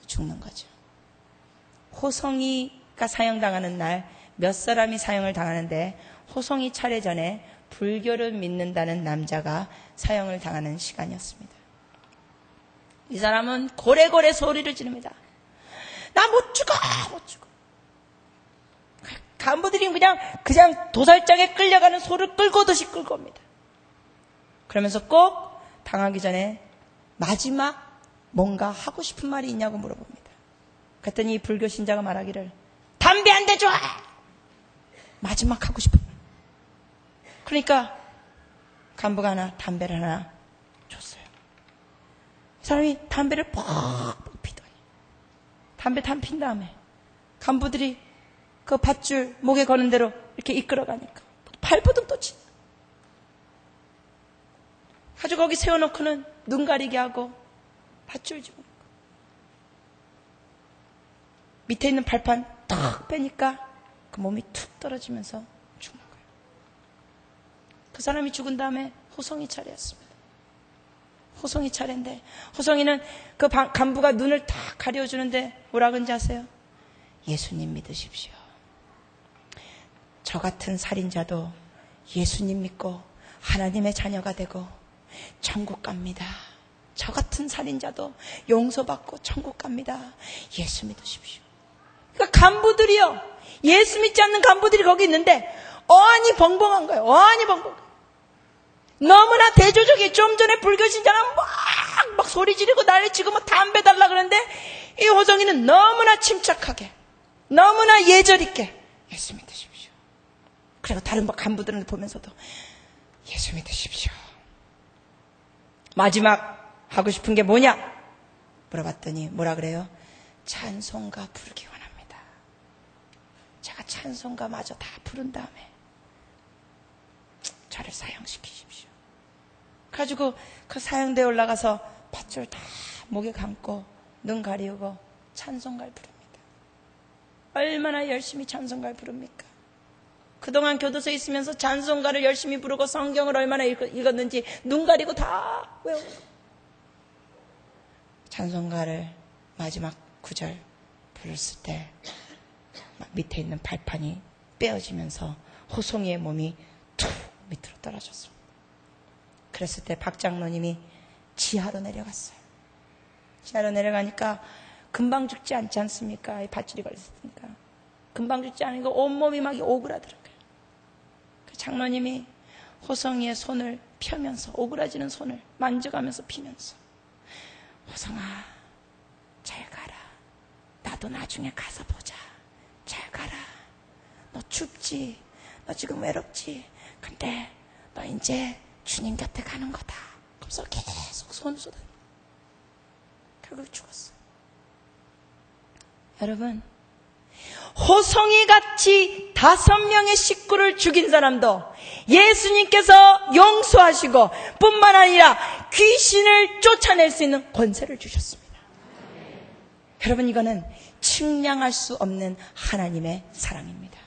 죽는 거죠. 호성이가 사형당하는 날 몇 사람이 사형을 당하는데 호성이 차례 전에 불교를 믿는다는 남자가 사형을 당하는 시간이었습니다. 이 사람은 고래고래 소리를 지릅니다. 나 못 죽어 못 죽어. 간부들이 그냥 도살장에 끌려가는 소를 끌고 오듯이 끌고 옵니다. 그러면서 꼭 당하기 전에 마지막 뭔가 하고 싶은 말이 있냐고 물어봅니다. 그랬더니 이 불교 신자가 말하기를 담배 한 대 줘! 마지막 하고 싶은 말. 그러니까 간부가 담배를 하나 줬어요. 이 사람이 담배를 퍽퍽 피더니 담배 핀 다음에 간부들이 그 밧줄 목에 거는 대로 이렇게 이끌어가니까 발버둥 떠치. 아주 거기 세워놓고는 눈 가리게 하고 밧줄 집어넣고 밑에 있는 발판 탁 빼니까 그 몸이 툭 떨어지면서 죽는 거예요. 그 사람이 죽은 다음에 호성이 차례였습니다. 호성이 차례인데 호성이는 그 간부가 눈을 탁 가려주는데 뭐라 그런지 아세요? 예수님 믿으십시오. 저 같은 살인자도 예수님 믿고 하나님의 자녀가 되고 천국 갑니다. 저 같은 살인자도 용서받고 천국 갑니다. 예수 믿으십시오. 그러니까 간부들이요. 예수 믿지 않는 간부들이 거기 있는데 어안이 벙벙한 거예요. 어안이 벙벙. 너무나 대조적이 좀 전에 불교신자는 막 소리 지르고 난리치고 뭐 담배 달라 그러는데 이 호성이는 너무나 침착하게 너무나 예절 있게 예수 믿으십시오. 그리고 다른 간부들을 보면서도 예수 믿으십시오. 마지막 하고 싶은 게 뭐냐? 물어봤더니 뭐라 그래요? 찬송가 부르기 원합니다. 제가 찬송가마저 다 부른 다음에 저를 사형시키십시오. 그래가지고 그 사형대에 올라가서 밧줄 다 목에 감고 눈 가리우고 찬송가를 부릅니다. 얼마나 열심히 찬송가를 부릅니까? 그동안 교도소에 있으면서 찬송가를 열심히 부르고 성경을 얼마나 읽었는지 눈 가리고 다 외우고 찬송가를 마지막 구절 부르실 때 밑에 있는 발판이 빼어지면서 호송이의 몸이 툭 밑으로 떨어졌습니다. 그랬을 때 박 장로님이 지하로 내려갔어요. 지하로 내려가니까 금방 죽지 않지 않습니까? 이 밧줄이 걸렸으니까. 금방 죽지 않으니까 온몸이 막 오그라들어요. 그 장로님이 호성이의 손을 펴면서 오그라지는 손을 만져가면서 피면서 호성아 잘 가라. 나도 나중에 가서 보자. 잘 가라. 너 춥지? 너 지금 외롭지? 근데 너 이제 주님 곁에 가는 거다. 그러면서 계속 손을 쏟아. 결국 죽었어. 여러분, 호성이같이 5명의 식구를 죽인 사람도 예수님께서 용서하시고 뿐만 아니라 귀신을 쫓아낼 수 있는 권세를 주셨습니다. 여러분, 이거는 측량할 수 없는 하나님의 사랑입니다.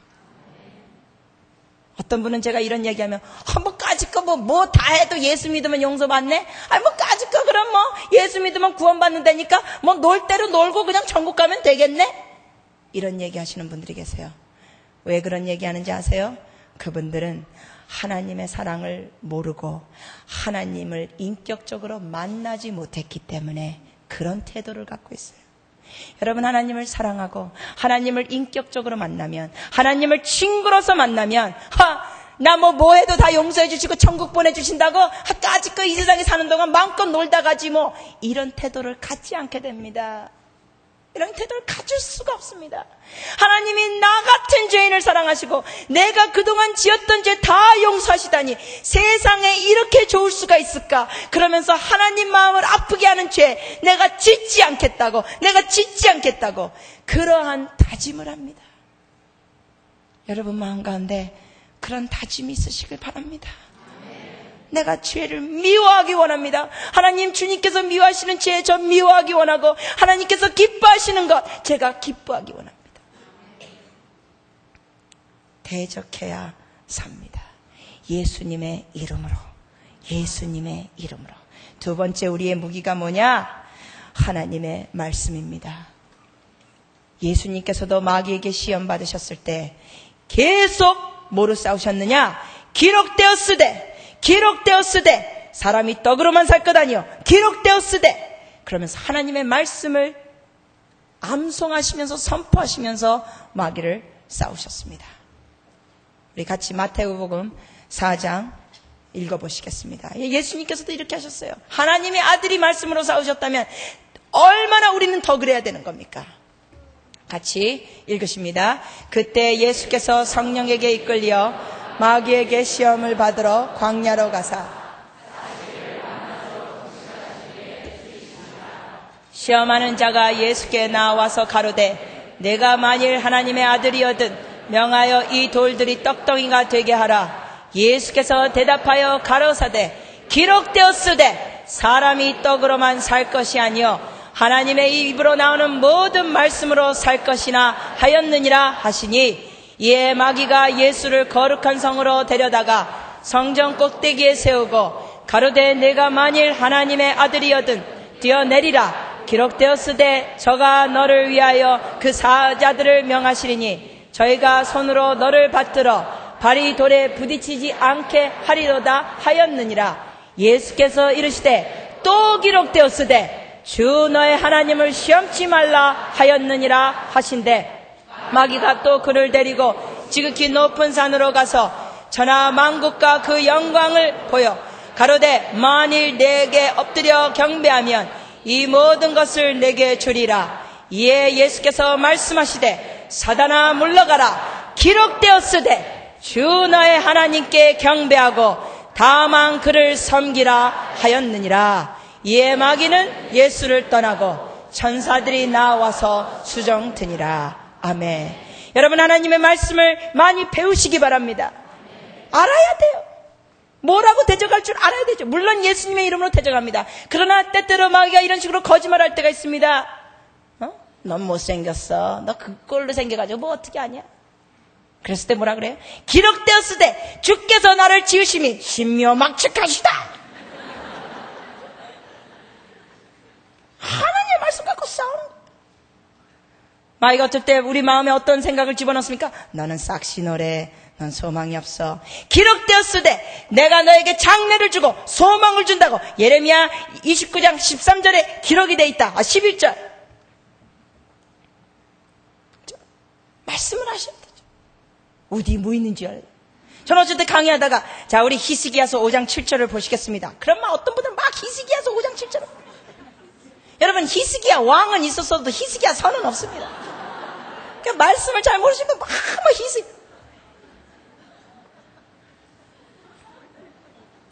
어떤 분은 제가 이런 얘기하면 뭐 까짓 거 뭐 다 해도 예수 믿으면 용서받네? 아니 뭐 까짓 거 그럼 뭐 예수 믿으면 구원받는다니까 뭐 놀 대로 놀고 그냥 천국 가면 되겠네? 이런 얘기 하시는 분들이 계세요. 왜 그런 얘기 하는지 아세요? 그분들은 하나님의 사랑을 모르고 하나님을 인격적으로 만나지 못했기 때문에 그런 태도를 갖고 있어요. 여러분, 하나님을 사랑하고 하나님을 인격적으로 만나면, 하나님을 친구로서 만나면 나 뭐 해도 다 용서해 주시고 천국 보내주신다고 까짓 거 이 세상에 사는 동안 마음껏 놀다 가지 뭐 이런 태도를 갖지 않게 됩니다. 이런 태도를 가질 수가 없습니다. 하나님이 나 같은 죄인을 사랑하시고 내가 그동안 지었던 죄 다 용서하시다니 세상에 이렇게 좋을 수가 있을까? 그러면서 하나님 마음을 아프게 하는 죄 내가 짓지 않겠다고, 내가 짓지 않겠다고 그러한 다짐을 합니다. 여러분 마음 가운데 그런 다짐이 있으시길 바랍니다. 내가 죄를 미워하기 원합니다. 하나님, 주님께서 미워하시는 죄 저 미워하기 원하고 하나님께서 기뻐하시는 것 제가 기뻐하기 원합니다. 대적해야 삽니다. 예수님의 이름으로, 예수님의 이름으로. 두 번째 우리의 무기가 뭐냐? 하나님의 말씀입니다. 예수님께서도 마귀에게 시험 받으셨을 때 계속 뭐로 싸우셨느냐? 기록되었으되 사람이 떡으로만 살 것 아니요 기록되었으되 그러면서 하나님의 말씀을 암송하시면서 선포하시면서 마귀를 싸우셨습니다. 우리 같이 마태복음 4장 읽어보시겠습니다. 예수님께서도 이렇게 하셨어요. 하나님의 아들이 말씀으로 싸우셨다면 얼마나 우리는 더 그래야 되는 겁니까? 같이 읽으십니다. 그때 예수께서 성령에게 이끌려 마귀에게 시험을 받으러 광야로 가사 시험하는 자가 예수께 나와서 가로되 내가 만일 하나님의 아들이거든 명하여 이 돌들이 떡덩이가 되게 하라. 예수께서 대답하여 가로사대 기록되었으되 사람이 떡으로만 살 것이 아니요 하나님의 입으로 나오는 모든 말씀으로 살 것이나 하였느니라 하시니 이에 마귀가 예수를 거룩한 성으로 데려다가 성전 꼭대기에 세우고 가로되 내가 만일 하나님의 아들이거든 뛰어내리라. 기록되었으되 저가 너를 위하여 그 사자들을 명하시리니 저희가 손으로 너를 받들어 발이 돌에 부딪히지 않게 하리로다 하였느니라. 예수께서 이르시되 또 기록되었으되 주 너의 하나님을 시험치 말라 하였느니라 하신대 마귀가 또 그를 데리고 지극히 높은 산으로 가서 천하 만국과 그 영광을 보여 가로되 만일 내게 엎드려 경배하면 이 모든 것을 내게 주리라. 이에 예수께서 말씀하시되 사단아 물러가라. 기록되었으되 주 너의 하나님께 경배하고 다만 그를 섬기라 하였느니라. 이에 마귀는 예수를 떠나고 천사들이 나와서 수정드니라. 아멘. 여러분, 하나님의 말씀을 많이 배우시기 바랍니다. 알아야 돼요. 뭐라고 대적할 줄 알아야 되죠. 물론 예수님의 이름으로 대적합니다. 그러나 때때로 마귀가 이런 식으로 거짓말할 때가 있습니다. 넌 못생겼어. 너 그꼴로 생겨가지고 뭐 어떻게 하냐. 그랬을 때 뭐라 그래요? 기록되었을 때 주께서 나를 지으심이 신묘막측하시다. 하나님의 말씀 갖고 싸우는 거예요. 마귀가 어쩔 때 우리 마음에 어떤 생각을 집어넣습니까? 너는 싹시노래, 넌 소망이 없어. 기록되었을 때 내가 너에게 장래를 주고 소망을 준다고 예레미야 29장 13절에 기록이 돼 있다. 11절. 말씀을 하셔야 되죠. 어디 뭐 있는지 알아요. 저는 어쨌든 강의하다가 자, 우리 히스기야서 5장 7절을 보시겠습니다. 그럼 어떤 분들은 막 히스기야서 5장 7절을. 여러분, 히스기야 왕은 있었어도 히스기야 선은 없습니다. 그러니까 말씀을 잘 모르시면 막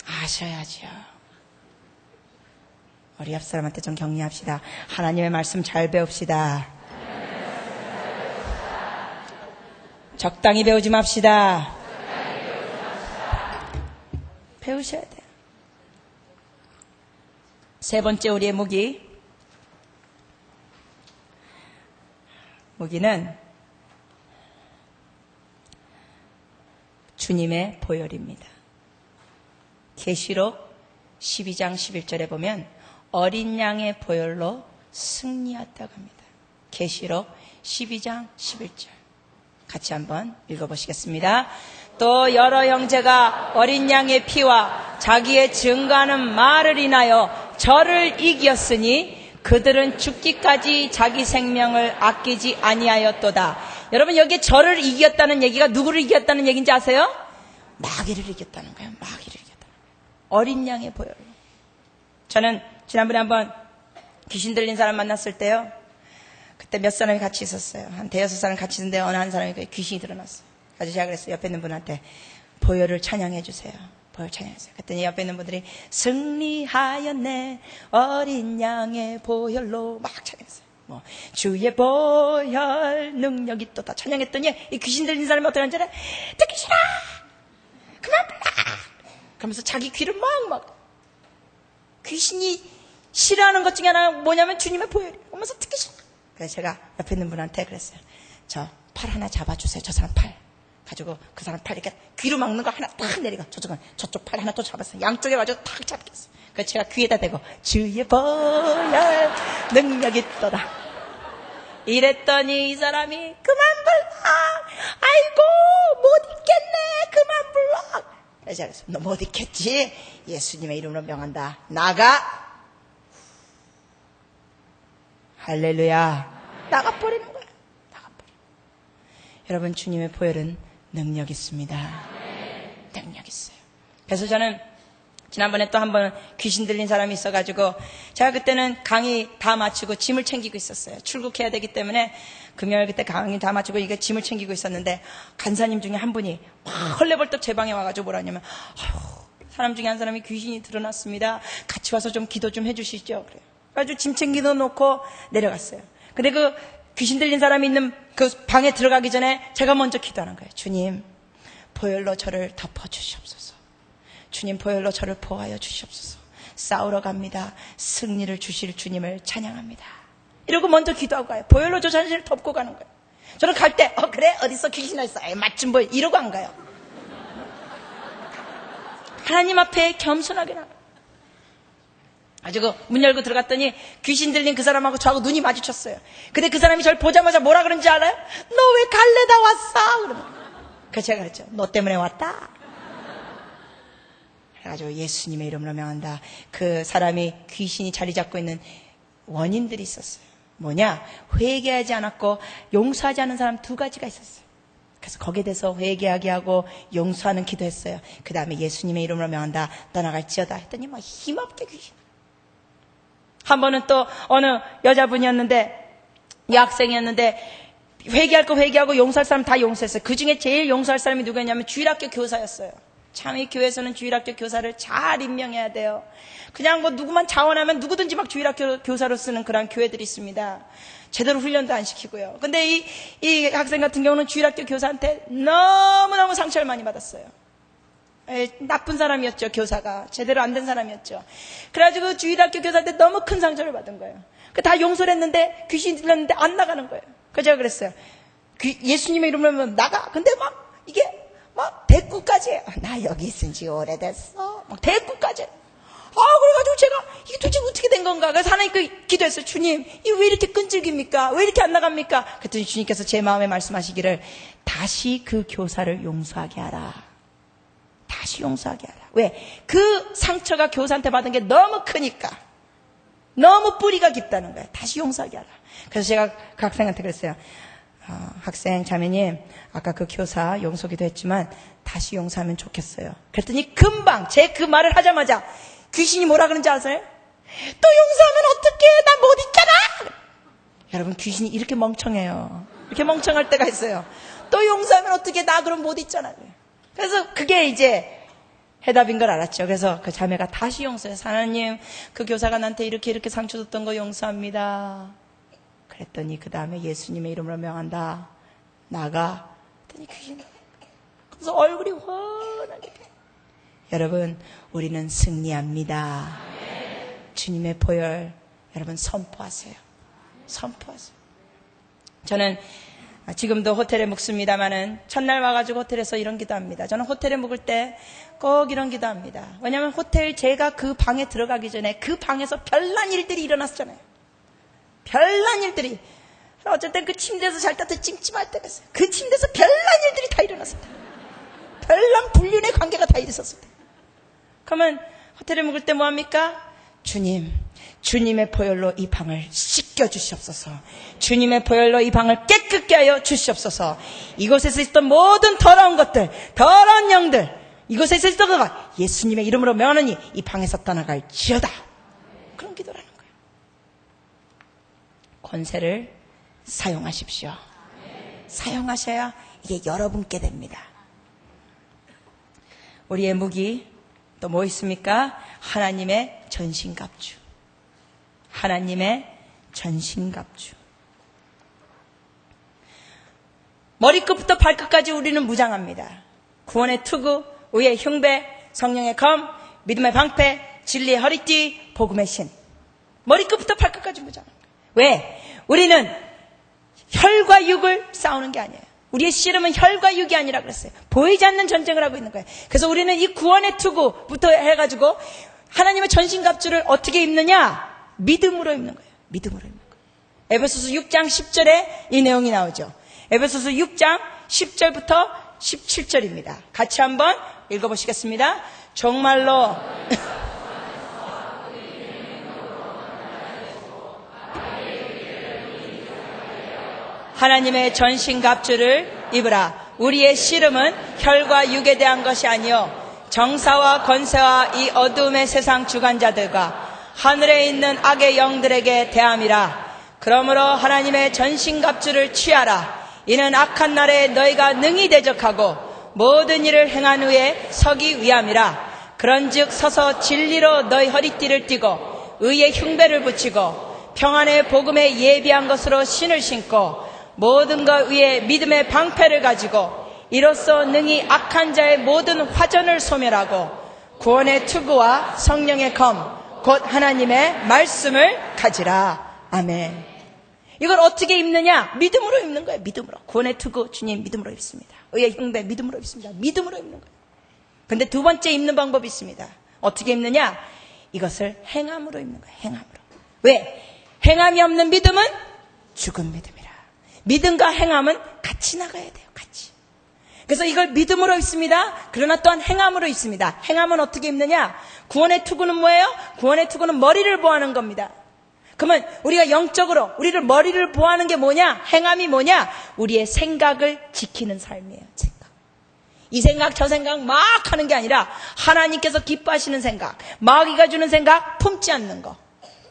아셔야죠. 우리 옆 사람한테 좀 격려합시다. 하나님의 말씀 잘 배웁시다. 적당히 배우지 맙시다. 배우셔야 돼요. 세 번째 우리의 무기는 주님의 보혈입니다. 계시록 12장 11절에 보면 어린 양의 보혈로 승리했다고 합니다. 계시록 12장 11절. 같이 한번 읽어보시겠습니다. 또 여러 형제가 어린 양의 피와 자기의 증거하는 말을 인하여 저를 이겼으니 그들은 죽기까지 자기 생명을 아끼지 아니하였도다. 여러분, 여기에 저를 이겼다는 얘기가 누구를 이겼다는 얘기인지 아세요? 마귀를 이겼다는 거예요. 마귀를 이겼다는 거예요. 어린 양의 보혈로. 저는 지난번에 한번 귀신 들린 사람 만났을 때요, 그때 몇 사람이 같이 있었어요. 한 대여섯 사람 같이 있는데 어느 한 사람이 귀신이 드러났어요. 그래서 제가 그랬어요. 옆에 있는 분한테 보혈을 찬양해 주세요. 보혈 찬양했어요. 그랬더니 옆에 있는 분들이 승리하였네 어린 양의 보혈로 막 찬양했어요. 뭐 주의 보혈 능력이 또 다 찬양했더니 이 귀신 들린 사람이 어떻게 하는지 알아요? 듣기 싫어! 그만 불러! 그러면서 자기 귀를 막 귀신이 싫어하는 것 중에 하나가 뭐냐면 주님의 보혈이에요. 그러면서 듣기 싫어. 그래서 제가 옆에 있는 분한테 그랬어요. 저 팔 하나 잡아주세요. 저 사람 팔. 가지고 그 사람 팔 이렇게 귀로 막는 거 하나 딱 내리고 저쪽 팔 하나 또 잡았어요. 양쪽에 가지고 탁 잡겠어요. 그래서 제가 귀에다 대고 주의 보혈 능력이 있도다. 이랬더니 이 사람이 그만 불러. 아이고 못 있겠네. 그만 불러. 그래서 제가 그랬어요. 너 못 있겠지? 예수님의 이름으로 명한다. 나가. 할렐루야. 나가버리는 거야. 나가버려. 여러분, 주님의 보혈은 능력 있습니다. 능력 있어요. 그래서 저는 지난번에 또 한 번 귀신 들린 사람이 있어가지고 제가 그때는 강의 다 마치고 짐을 챙기고 있었어요. 출국해야 되기 때문에 금요일 그때 강의 다 마치고 이게 짐을 챙기고 있었는데 간사님 중에 한 분이 막 헐레벌떡 제 방에 와가지고 뭐라냐면 사람 중에 한 사람이 귀신이 드러났습니다. 같이 와서 좀 기도 좀 해주시죠. 그래요. 아주 짐 챙기도 놓고 내려갔어요. 근데 그 귀신 들린 사람이 있는 그 방에 들어가기 전에 제가 먼저 기도하는 거예요. 주님, 보혈로 저를 덮어주시옵소서. 주님, 보혈로 저를 보호하여 주시옵소서. 싸우러 갑니다. 승리를 주실 주님을 찬양합니다. 이러고 먼저 기도하고 가요. 보혈로 저 자신을 덮고 가는 거예요. 저는 갈 때 그래? 어디서 귀신이 있어? 마침 보여. 이러고 안 가요. 하나님 앞에 겸손하게 나가요. 가지고 문 열고 들어갔더니 귀신 들린 그 사람하고 저하고 눈이 마주쳤어요. 근데 그 사람이 저를 보자마자 뭐라 그런지 알아요? 너 왜 갈래다 왔어? 그러면 그래서 제가 그랬죠. 너 때문에 왔다. 그래가지고 예수님의 이름으로 명한다. 그 사람이 귀신이 자리 잡고 있는 원인들이 있었어요. 뭐냐? 회개하지 않았고 용서하지 않은 사람 두 가지가 있었어요. 그래서 거기에 대해서 회개하게 하고 용서하는 기도했어요. 그 다음에 예수님의 이름으로 명한다. 떠나갈지어다 했더니 막 힘없게 귀신. 한 번은 또 어느 여자분이었는데, 여학생이었는데 회개할 거 회개하고 용서할 사람 다 용서했어요. 그 중에 제일 용서할 사람이 누구였냐면 주일학교 교사였어요. 참 이 교회에서는 주일학교 교사를 잘 임명해야 돼요. 그냥 뭐 누구만 자원하면 누구든지 막 주일학교 교사로 쓰는 그런 교회들이 있습니다. 제대로 훈련도 안 시키고요. 근데 이 학생 같은 경우는 주일학교 교사한테 너무너무 상처를 많이 받았어요. 나쁜 사람이었죠, 교사가. 제대로 안 된 사람이었죠. 그래가지고 주일학교 교사한테 너무 큰 상처를 받은 거예요. 다 용서를 했는데 귀신이 들렸는데 안 나가는 거예요. 그래서 제가 그랬어요. 예수님의 이름으로 나가. 근데 막 이게 막 대꾸까지 해요. 나 여기 있은 지 오래됐어. 막 대꾸까지 해요. 그래가지고 제가 이게 도대체 어떻게 된 건가. 그래서 하나님께 기도했어요. 주님, 이거 왜 이렇게 끈질깁니까? 왜 이렇게 안 나갑니까? 그랬더니 주님께서 제 마음에 말씀하시기를 다시 그 교사를 용서하게 하라. 다시 용서하게 하라. 왜? 그 상처가 교사한테 받은 게 너무 크니까. 너무 뿌리가 깊다는 거예요. 다시 용서하게 하라. 그래서 제가 그 학생한테 그랬어요. 학생 자매님, 아까 그 교사 용서기도 했지만 다시 용서하면 좋겠어요. 그랬더니 금방 제 그 말을 하자마자 귀신이 뭐라 그러는지 아세요? 또 용서하면 어떡해? 나 못 있잖아. 여러분, 귀신이 이렇게 멍청해요. 이렇게 멍청할 때가 있어요. 또 용서하면 어떡해? 나 그럼 못 있잖아. 그래서 그게 이제 해답인 걸 알았죠. 그래서 그 자매가 다시 용서해서 하나님, 그 교사가 나한테 이렇게 상처 줬던 거 용서합니다. 그랬더니 그 다음에 예수님의 이름으로 명한다. 나가. 그랬더니 귀신이. 그래서 얼굴이 환하게. 여러분, 우리는 승리합니다. 주님의 보혈 여러분 선포하세요. 선포하세요. 저는 지금도 호텔에 묵습니다마는 첫날 와가지고 호텔에서 이런 기도합니다. 저는 호텔에 묵을 때 꼭 이런 기도합니다. 왜냐하면 호텔 제가 그 방에 들어가기 전에 그 방에서 별난 일들이 일어났잖아요. 별난 일들이. 어쩔 땐 그 침대에서 잘 때 찜찜할 때가 있어요. 그 침대에서 별난 일들이 다 일어났을 때. 별난 불륜의 관계가 다 있었을 때. 그러면 호텔에 묵을 때 뭐합니까? 주님, 주님의 보혈로 이 방을 씻겨주시옵소서. 주님의 보혈로 이 방을 깨끗게 하여 주시옵소서. 이곳에서 있었던 모든 더러운 것들, 더러운 영들, 이곳에서 있었던 것가 예수님의 이름으로 명하노니 이 방에서 떠나갈 지어다. 그런 기도를 하는 거예요. 권세를 사용하십시오. 사용하셔야 이게 여러분께 됩니다. 우리의 무기 또 뭐 있습니까? 하나님의 전신갑주. 하나님의 전신갑주. 머리끝부터 발끝까지 우리는 무장합니다. 구원의 투구, 의의 흉배, 성령의 검, 믿음의 방패, 진리의 허리띠, 복음의 신. 머리끝부터 발끝까지 무장합니다. 왜? 우리는 혈과 육을 싸우는 게 아니에요. 우리의 씨름은 혈과 육이 아니라 그랬어요. 보이지 않는 전쟁을 하고 있는 거예요. 그래서 우리는 이 구원의 투구부터 해가지고 하나님의 전신갑주를 어떻게 입느냐? 믿음으로 입는 거예요. 믿음으로 입는 거예요. 에베소서 6장 10절에 이 내용이 나오죠. 에베소서 6장 10절부터 17절입니다. 같이 한번 읽어보시겠습니다. 정말로 하나님의 전신갑주를 입으라. 우리의 씨름은 혈과 육에 대한 것이 아니요 정사와 권세와 이 어두움의 세상 주관자들과 하늘에 있는 악의 영들에게 대함이라. 그러므로 하나님의 전신갑주를 취하라. 이는 악한 날에 너희가 능히 대적하고 모든 일을 행한 후에 서기 위함이라. 그런즉 서서 진리로 너희 허리띠를 띠고 의의 흉배를 붙이고 평안의 복음에 예비한 것으로 신을 신고 모든 것 위에 믿음의 방패를 가지고 이로써 능히 악한 자의 모든 화전을 소멸하고 구원의 투구와 성령의 검 곧 하나님의 말씀을 가지라. 아멘. 이걸 어떻게 입느냐? 믿음으로 입는 거예요. 믿음으로. 구원의 투구 주님 믿음으로 입습니다. 의의 흉배 믿음으로 입습니다. 믿음으로 입는 거예요. 근데 두 번째 입는 방법이 있습니다. 어떻게 입느냐? 이것을 행함으로 입는 거예요. 행함으로. 왜? 행함이 없는 믿음은 죽은 믿음이라. 믿음과 행함은 같이 나가야 돼요. 같이. 그래서 이걸 믿음으로 입습니다. 그러나 또한 행함으로 입습니다. 행함은 어떻게 입느냐? 구원의 투구는 뭐예요? 구원의 투구는 머리를 보호하는 겁니다. 그러면 우리가 영적으로 우리를 머리를 보호하는 게 뭐냐? 행함이 뭐냐? 우리의 생각을 지키는 삶이에요. 생각. 이 생각 저 생각 막 하는 게 아니라 하나님께서 기뻐하시는 생각, 마귀가 주는 생각 품지 않는 거,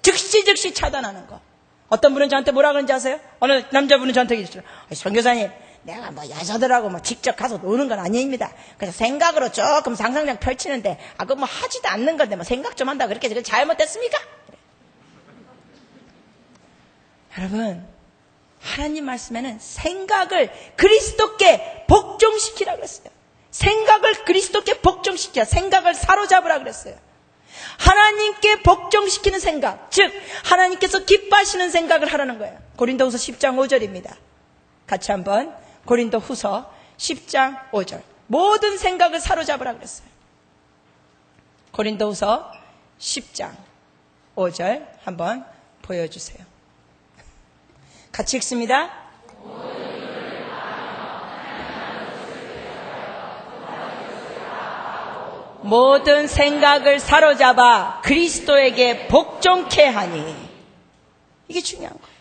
즉시 차단하는 거. 어떤 분은 저한테 뭐라 그런지 아세요? 어느 남자분은 저한테 얘기했어요. 선교사님, 내가 뭐 여자들하고 뭐 직접 가서 노는 건 아닙니다. 그래서 생각으로 조금 상상력 펼치는데, 그거 뭐 하지도 않는 건데 뭐 생각 좀 한다. 그렇게 그게 잘못됐습니까? 그래. 여러분, 하나님 말씀에는 생각을 그리스도께 복종시키라 그랬어요. 생각을 그리스도께 복종시키라. 생각을 사로잡으라 그랬어요. 하나님께 복종시키는 생각, 즉 하나님께서 기뻐하시는 생각을 하라는 거예요. 고린도후서 10장 5절입니다. 같이 한번 고린도후서 10장 5절. 모든 생각을 사로잡으라 그랬어요. 고린도후서 10장 5절 한번 보여주세요. 같이 읽습니다. 모든 생각을 사로잡아 그리스도에게 복종케 하니. 이게 중요한 거예요.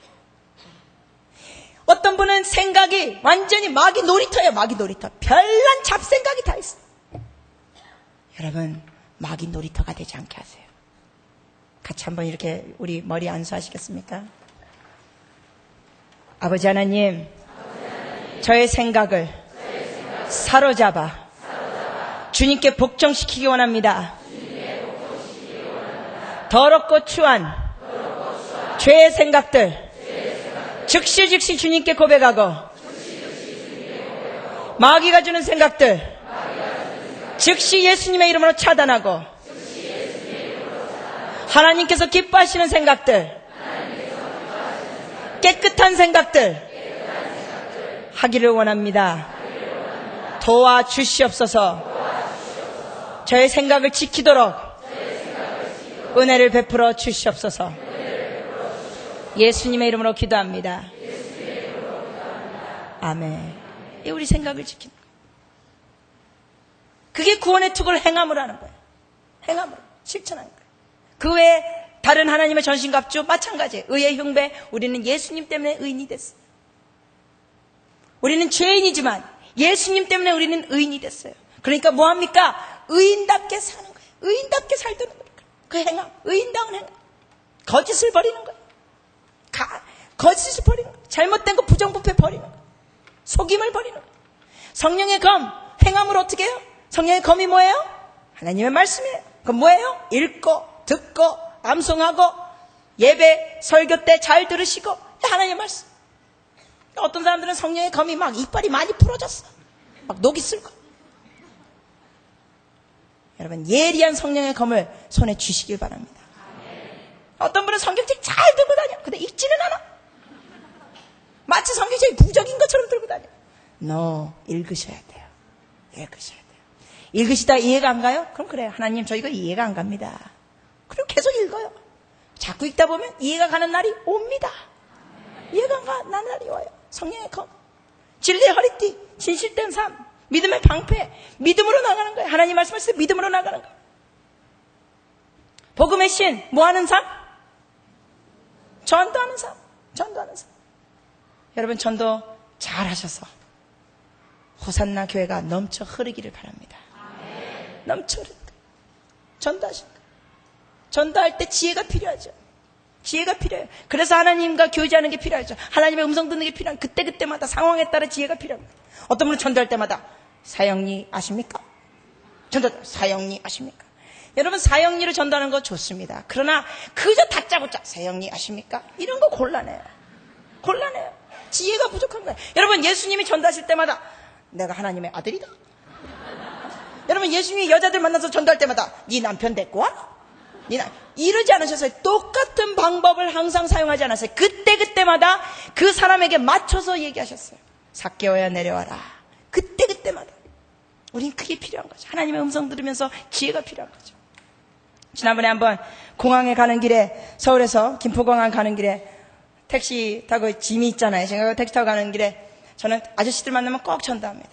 어떤 분은 생각이 완전히 마귀 놀이터예요. 마귀 놀이터. 별난 잡생각이 다 있어요. 여러분, 마귀 놀이터가 되지 않게 하세요. 같이 한번 이렇게 우리 머리 안수하시겠습니까? 아버지 하나님, 저의 생각을 사로잡아 주님께 복종시키기 원합니다. 더럽고 추한 죄의 생각들 즉시 주님께 고백하고, 마귀가 주는 생각들 즉시 예수님의 이름으로 차단하고, 하나님께서 기뻐하시는 생각들, 깨끗한 생각들 하기를 원합니다. 도와주시옵소서. 저의 생각을 지키도록 은혜를 베풀어 주시옵소서. 예수님의 이름으로 기도합니다. 아멘. 이 우리 생각을 지키는 거예요. 그게 구원의 투구를 행함으로 하는 거예요. 행함으로 실천하는 거예요. 그 외에 다른 하나님의 전신갑주 마찬가지예요. 의의 흉배, 우리는 예수님 때문에 의인이 됐어요. 우리는 죄인이지만 예수님 때문에 우리는 의인이 됐어요. 그러니까 뭐합니까? 의인답게 사는 거예요. 의인답게 살도록 거니까. 그 행함, 의인다운 행함. 거짓을 버리는 거예요. 거짓을 버리는 거예요. 잘못된 거 부정부패 버리는 거예요. 속임을 버리는 거예요. 성령의 검, 행함으로 어떻게 해요? 성령의 검이 뭐예요? 하나님의 말씀이에요. 그럼 뭐예요? 읽고 듣고 암송하고 예배 설교 때 잘 들으시고 하나님의 말씀. 어떤 사람들은 성령의 검이 막 이빨이 많이 부러졌어. 막 녹이 슬고. 여러분, 예리한 성령의 검을 손에 쥐시길 바랍니다. 어떤 분은 성경책 잘 들고 다녀. 근데 읽지는 않아. 마치 성경책이 부적인 것처럼 들고 다녀. No, 읽으셔야 돼요. 읽으셔야 돼요. 읽으시다 이해가 안 가요? 그럼 그래요. 하나님, 저 이거 이해가 안 갑니다. 그럼 계속 읽어요. 자꾸 읽다 보면 이해가 가는 날이 옵니다. 이해가 안 가는 날이 와요. 성령의 검. 진리의 허리띠, 진실된 삶, 믿음의 방패, 믿음으로 나가는 거예요. 하나님 말씀하실 때 믿음으로 나가는 거예요. 복음의 신, 뭐 하는 삶? 전도하는 삶. 전도하는 삶. 여러분, 전도 잘 하셔서 호산나 교회가 넘쳐 흐르기를 바랍니다. 넘쳐 흐르는 거예요. 전도하시는 거예요. 전도할 때 지혜가 필요하죠. 지혜가 필요해요. 그래서 하나님과 교제하는 게 필요하죠. 하나님의 음성 듣는 게 필요한, 그때마다 상황에 따라 지혜가 필요합니다. 어떤 분은 전도할 때마다 사형리 아십니까? 전도 사형리 아십니까? 여러분, 사형리로 전도하는 거 좋습니다. 그러나 그저 다짜고짜 사형리 아십니까? 이런 거 곤란해요. 곤란해요. 지혜가 부족한 거예요. 여러분, 예수님이 전도하실 때마다 내가 하나님의 아들이다. 여러분, 예수님이 여자들 만나서 전도할 때마다 네 남편 데리고 와? 이러지 않으셨어요. 똑같은 방법을 항상 사용하지 않았어요. 그때마다 그 사람에게 맞춰서 얘기하셨어요. 삭개오야 내려와라. 그때마다. 우린 그게 필요한 거죠. 하나님의 음성 들으면서 지혜가 필요한 거죠. 지난번에 한번 공항에 가는 길에, 서울에서 김포공항 가는 길에 택시 타고 짐이 있잖아요. 제가 택시 타고 가는 길에 저는 아저씨들 만나면 꼭 전도합니다.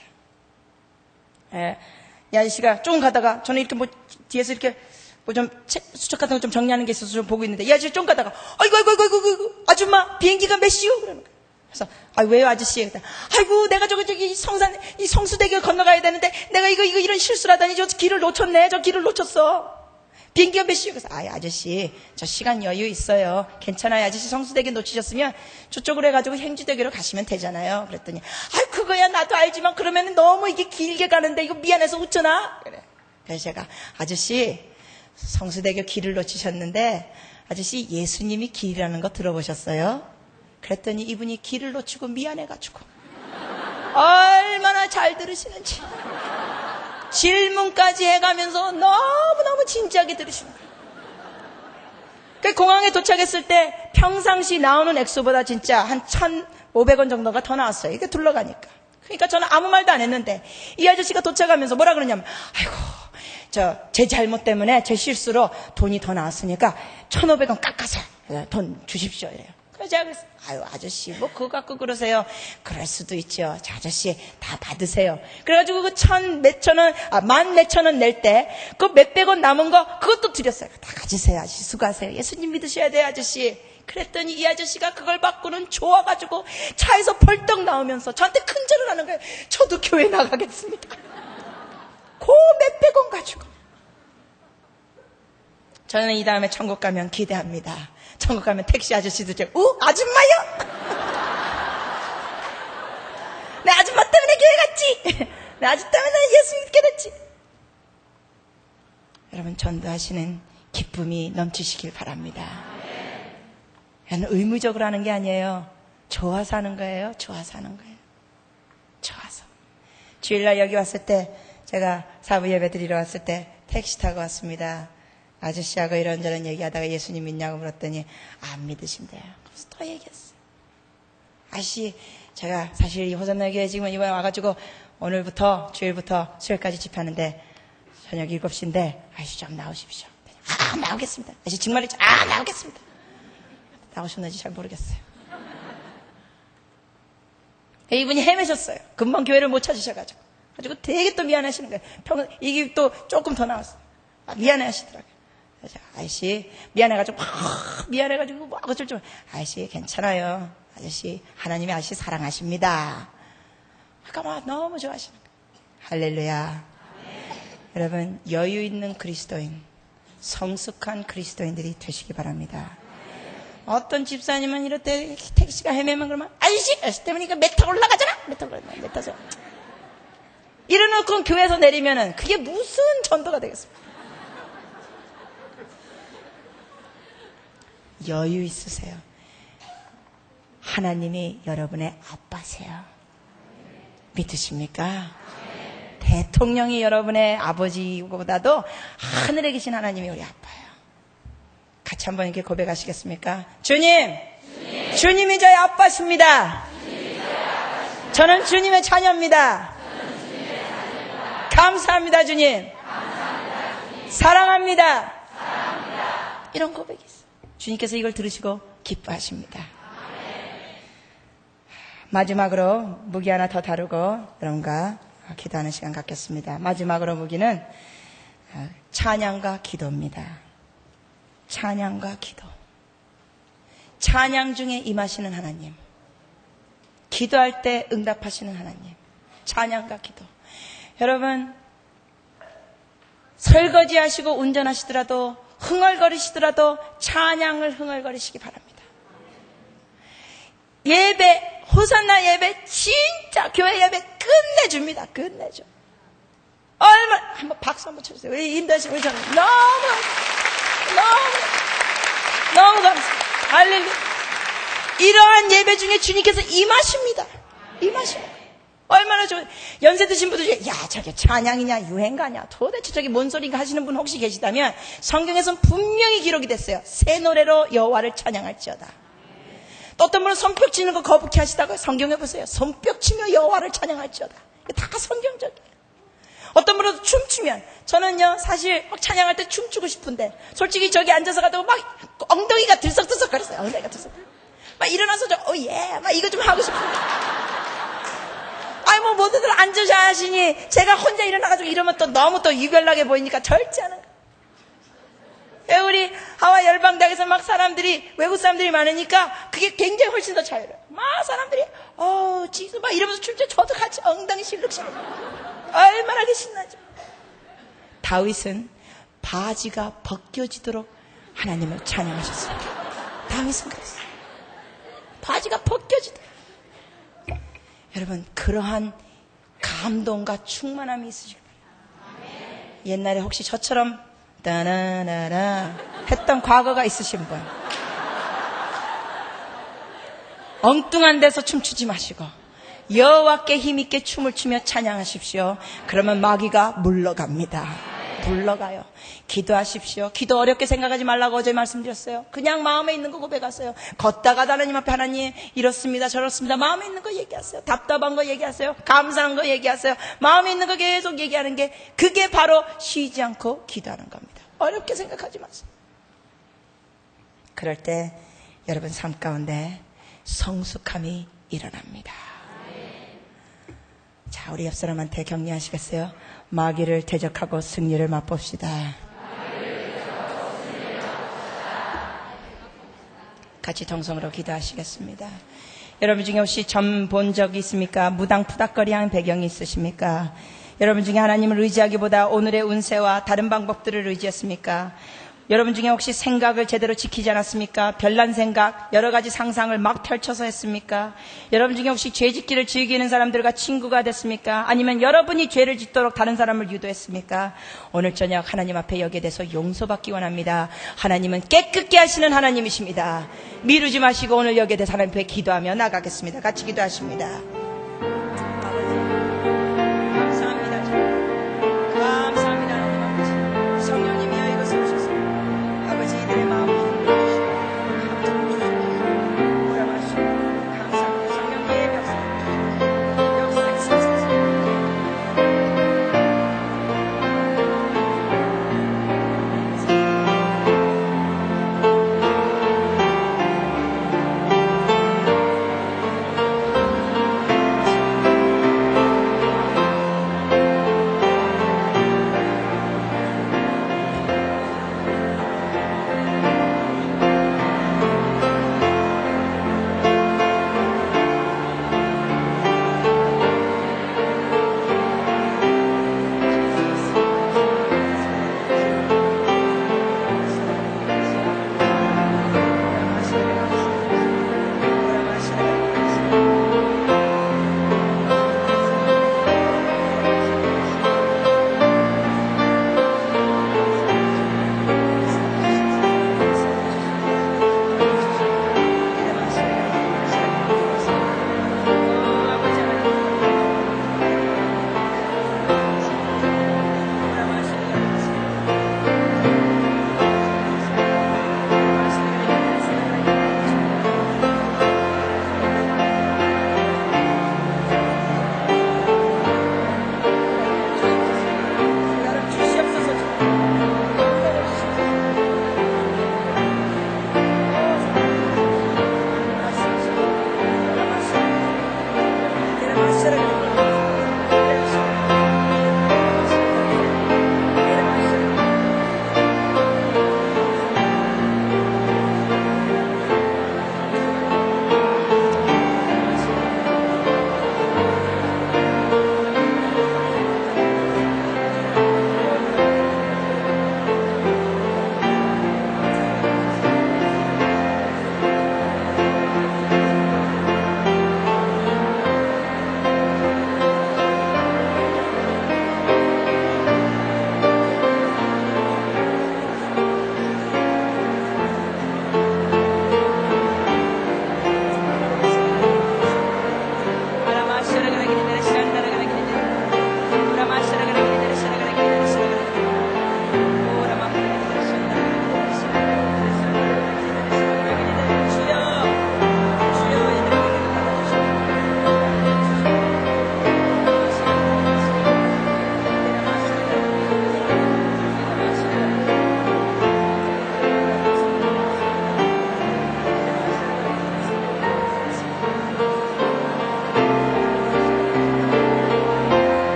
이 아저씨가 조금 가다가 저는 이렇게 뭐 뒤에서 이렇게 뭐 좀 수첩 같은 거 좀 정리하는 게 있어서 좀 보고 있는데, 이 아저씨 좀 가다가 아이고 아줌마 비행기가 몇 시요? 그러는 거예요. 그래서 왜요 아저씨? 아이고 내가 저기 성산 이 성수대교 건너가야 되는데 내가 이거 이런 실수를 하다니 저 길을 놓쳤네. 저 길을 놓쳤어. 비행기가 몇 시요? 그래서 아저씨 저 시간 여유 있어요. 괜찮아요. 아저씨 성수대교 놓치셨으면 저쪽으로 해가지고 행주대교로 가시면 되잖아요. 그랬더니 그거야 나도 알지만 그러면 너무 이게 길게 가는데 이거 미안해서 웃잖아. 그래. 그래서 제가 아저씨 성수대교 길을 놓치셨는데 아저씨 예수님이 길이라는 거 들어보셨어요? 그랬더니 이분이 길을 놓치고 미안해가지고 얼마나 잘 들으시는지 질문까지 해가면서 너무너무 진지하게 들으시는 거예요. 그 공항에 도착했을 때 평상시 나오는 액수보다 진짜 한 1,500원 정도가 더 나왔어요. 이게 둘러가니까. 그러니까 저는 아무 말도 안 했는데 이 아저씨가 도착하면서 뭐라 그러냐면 아이고 제 잘못 때문에 제 실수로 돈이 더 나왔으니까 1,500원 깎아서 돈 주십시오 이래요. 그래서 제가 그랬어요. 아저씨 뭐 그거 갖고 그러세요. 그럴 수도 있죠. 저 아저씨 다 받으세요. 그래가지고 그 10,000원 낼 때 그 몇백 원 남은 거 그것도 드렸어요. 다 가지세요. 아저씨 수고하세요. 예수님 믿으셔야 돼요 아저씨. 그랬더니 이 아저씨가 그걸 받고는 좋아가지고 차에서 벌떡 나오면서 저한테 큰절을 하는 거예요. 저도 교회 나가겠습니다. 그 몇백 원 가지고. 저는 이 다음에 천국 가면 기대합니다. 천국 가면 택시 아저씨도 아줌마요? 내 아줌마 때문에 교회 갔지. 내 아줌마 때문에 예수 믿게 됐지. 여러분 전도하시는 기쁨이 넘치시길 바랍니다. 저는 의무적으로 하는 게 아니에요. 좋아서 하는 거예요. 좋아서 하는 거예요. 좋아서. 주일날 여기 왔을 때 제가 사부 예배 드리러 왔을 때 택시 타고 왔습니다. 아저씨하고 이런저런 얘기하다가 예수님 믿냐고 물었더니 안 믿으신대요. 그래서 또 얘기했어요. 아저씨 제가 사실 이 호산나 교회 지금 이번에 와가지고 오늘부터 주일부터 수요일까지 집회하는데 저녁 7시인데 아저씨 좀 나오십시오. 나오겠습니다. 아저씨 정말이죠. 나오겠습니다. 나오셨는지 잘 모르겠어요. 이분이 헤매셨어요. 금방 교회를 못 찾으셔가지고. 가지고 되게 또 미안하시는 거예요. 이게 또 조금 더 나왔어요. 미안해 하시더라고요. 그래서 아저씨 미안해가지고 미안해가지고 뭐 어쩔 줄 아저씨 괜찮아요. 아저씨 하나님이 아저씨 사랑하십니다. 아까 막 너무 좋아하시는 거예요. 할렐루야. 여러분 여유 있는 그리스도인 성숙한 그리스도인들이 되시기 바랍니다. 어떤 집사님은 이럴 때 택시가 헤매면 그러면 아저씨 때문에 메타 올라가잖아. 메타 이래놓고 교회에서 내리면은 그게 무슨 전도가 되겠습니까? 여유 있으세요. 하나님이 여러분의 아빠세요. 믿으십니까? 대통령이 여러분의 아버지보다도 하늘에 계신 하나님이 우리 아빠예요. 같이 한번 이렇게 고백하시겠습니까? 주님이 저의 아빠십니다. 저는 주님의 자녀입니다. 감사합니다, 주님. 사랑합니다. 이런 고백이 있어요. 주님께서 이걸 들으시고 기뻐하십니다. 마지막으로 무기 하나 더 다루고 여러분과 기도하는 시간 갖겠습니다. 마지막으로 무기는 찬양과 기도입니다. 찬양과 기도. 찬양 중에 임하시는 하나님. 기도할 때 응답하시는 하나님. 찬양과 기도. 여러분 설거지 하시고 운전하시더라도 흥얼거리시더라도 찬양을 흥얼거리시기 바랍니다. 예배, 호산나 예배 진짜 교회 예배 끝내줍니다. 끝내줘. 얼마나 한번 박수 한번 쳐주세요. 우리 인도하신 우리 저는 너무 감사합니다. 할렐루야. 이러한 예배 중에 주님께서 임하십니다. 얼마나 좋은 연세 드신 분들 중에 저게 찬양이냐 유행가냐 도대체 저게 뭔 소리인가 하시는 분 혹시 계시다면 성경에서는 분명히 기록이 됐어요. 새 노래로 여호와를 찬양할지어다. 또 어떤 분은 손뼉 치는 거 거북해 하시다가 성경에 보세요. 손뼉 치며 여호와를 찬양할지어다. 다 성경적이에요. 어떤 분은 춤추면 저는요 사실 막 찬양할 때 춤추고 싶은데 솔직히 저기 앉아서 가다가 막 엉덩이가 들썩들썩 거렸어요. 엉덩이가 들썩. 막 일어나서 막 이거 좀 하고 싶은데 뭐 모두들 앉으셔 하시니 제가 혼자 일어나가지고 이러면 또 너무 또 유별나게 보이니까 절제 하는 거예요. 우리 하와 열방대학에서 막 외국 사람들이 많으니까 그게 굉장히 훨씬 더 자유로워요. 막 사람들이 지금 막 이러면서 춤춰 저도 같이 엉덩이 실룩실룩 얼마나 신나죠. 다윗은 바지가 벗겨지도록 하나님을 찬양하셨습니다. 다윗은 그랬어요. 바지가 벗겨지도록. 여러분, 그러한 감동과 충만함이 있으시길 바랍니다. 옛날에 혹시 저처럼 따나나나 했던 과거가 있으신 분, 엉뚱한 데서 춤추지 마시고 여호와께 힘있게 춤을 추며 찬양하십시오. 그러면 마귀가 물러갑니다. 물러가요. 기도하십시오. 기도 어렵게 생각하지 말라고 어제 말씀드렸어요. 그냥 마음에 있는 거 고백하세요. 걷다가 하나님 앞에 하나님 이렇습니다 저렇습니다. 마음에 있는 거 얘기하세요. 답답한 거 얘기하세요. 감사한 거 얘기하세요. 마음에 있는 거 계속 얘기하는 게, 그게 바로 쉬지 않고 기도하는 겁니다. 어렵게 생각하지 마세요. 그럴 때 여러분 삶 가운데 성숙함이 일어납니다. 자, 우리 옆 사람한테 격려하시겠어요? 마귀를 대적하고 승리를 맛봅시다. 같이 동성으로 기도하시겠습니다. 여러분 중에 혹시 점 본 적이 있습니까? 무당푸닥거리한 배경이 있으십니까? 여러분 중에 하나님을 의지하기보다 오늘의 운세와 다른 방법들을 의지했습니까? 여러분 중에 혹시 생각을 제대로 지키지 않았습니까? 별난 생각, 여러 가지 상상을 막 펼쳐서 했습니까? 여러분 중에 혹시 죄 짓기를 즐기는 사람들과 친구가 됐습니까? 아니면 여러분이 죄를 짓도록 다른 사람을 유도했습니까? 오늘 저녁 하나님 앞에 여기에 대해서 용서받기 원합니다. 하나님은 깨끗게 하시는 하나님이십니다. 미루지 마시고 오늘 여기에 대해서 하나님 앞에 기도하며 나가겠습니다. 같이 기도하십니다.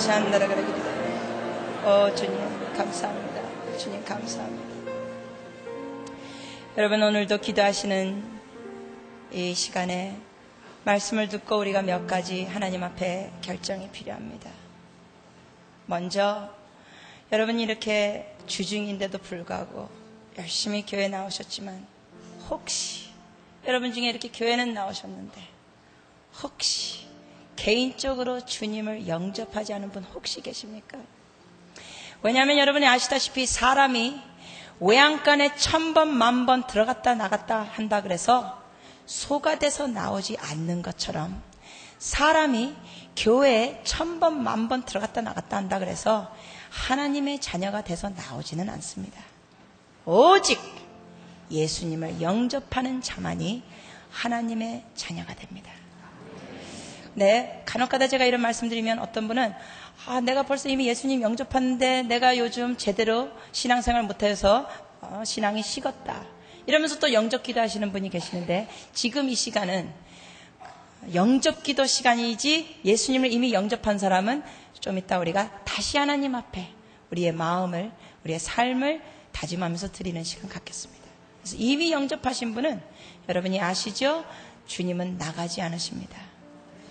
샨다라 그러기를. 주님 감사합니다. 주님 감사합니다. 여러분, 오늘도 기도하시는 이 시간에 말씀을 듣고 우리가 몇 가지 하나님 앞에 결정이 필요합니다. 먼저 여러분이 이렇게 주중인데도 불구하고 열심히 교회 나오셨지만 혹시 여러분 중에 이렇게 교회는 나오셨는데 혹시 개인적으로 주님을 영접하지 않은 분 혹시 계십니까? 왜냐하면 여러분이 아시다시피 사람이 외양간에 1000번 만번 들어갔다 나갔다 한다 그래서 소가 돼서 나오지 않는 것처럼 사람이 교회에 1000번 만번 들어갔다 나갔다 한다 그래서 하나님의 자녀가 돼서 나오지는 않습니다. 오직 예수님을 영접하는 자만이 하나님의 자녀가 됩니다. 네, 간혹가다 제가 이런 말씀드리면 어떤 분은 내가 벌써 이미 예수님 영접하는데 내가 요즘 제대로 신앙생활 못해서 신앙이 식었다 이러면서 또 영접기도 하시는 분이 계시는데 지금 이 시간은 영접기도 시간이지 예수님을 이미 영접한 사람은 좀 이따 우리가 다시 하나님 앞에 우리의 마음을 우리의 삶을 다짐하면서 드리는 시간 갖겠습니다. 그래서 이미 영접하신 분은 여러분이 아시죠? 주님은 나가지 않으십니다.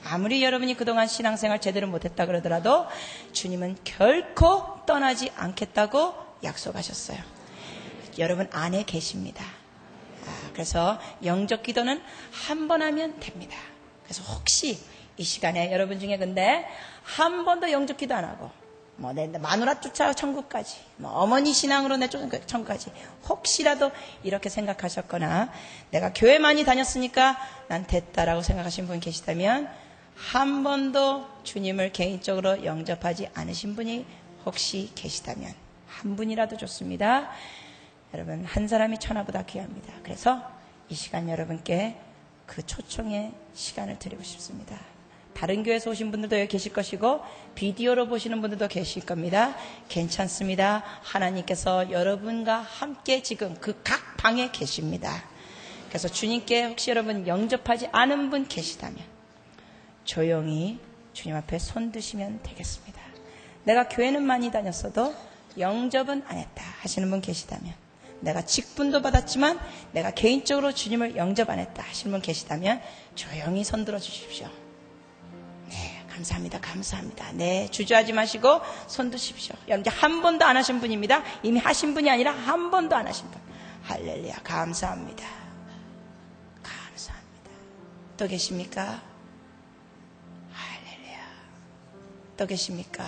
아무리 여러분이 그동안 신앙생활 제대로 못했다 그러더라도 주님은 결코 떠나지 않겠다고 약속하셨어요. 여러분 안에 계십니다. 그래서 영접 기도는 한 번 하면 됩니다. 그래서 혹시 이 시간에 여러분 중에 근데 한 번도 영접 기도 안 하고 내 마누라 쫓아 천국까지 어머니 신앙으로 내 쫓아 천국까지 혹시라도 이렇게 생각하셨거나 내가 교회 많이 다녔으니까 난 됐다라고 생각하신 분 계시다면 한 번도 주님을 개인적으로 영접하지 않으신 분이 혹시 계시다면 한 분이라도 좋습니다. 여러분 한 사람이 천하보다 귀합니다. 그래서 이 시간 여러분께 그 초청의 시간을 드리고 싶습니다. 다른 교회에서 오신 분들도 여기 계실 것이고 비디오로 보시는 분들도 계실 겁니다. 괜찮습니다. 하나님께서 여러분과 함께 지금 그 각 방에 계십니다. 그래서 주님께 혹시 여러분 영접하지 않은 분 계시다면 조용히 주님 앞에 손 드시면 되겠습니다. 내가 교회는 많이 다녔어도 영접은 안 했다 하시는 분 계시다면 내가 직분도 받았지만 내가 개인적으로 주님을 영접 안 했다 하시는 분 계시다면 조용히 손 들어 주십시오. 네, 감사합니다. 감사합니다. 네, 주저하지 마시고 손 드십시오. 여러분 한 번도 안 하신 분입니다. 이미 하신 분이 아니라 한 번도 안 하신 분. 할렐루야. 감사합니다. 감사합니다. 또 계십니까? 할렐루야. 또 계십니까?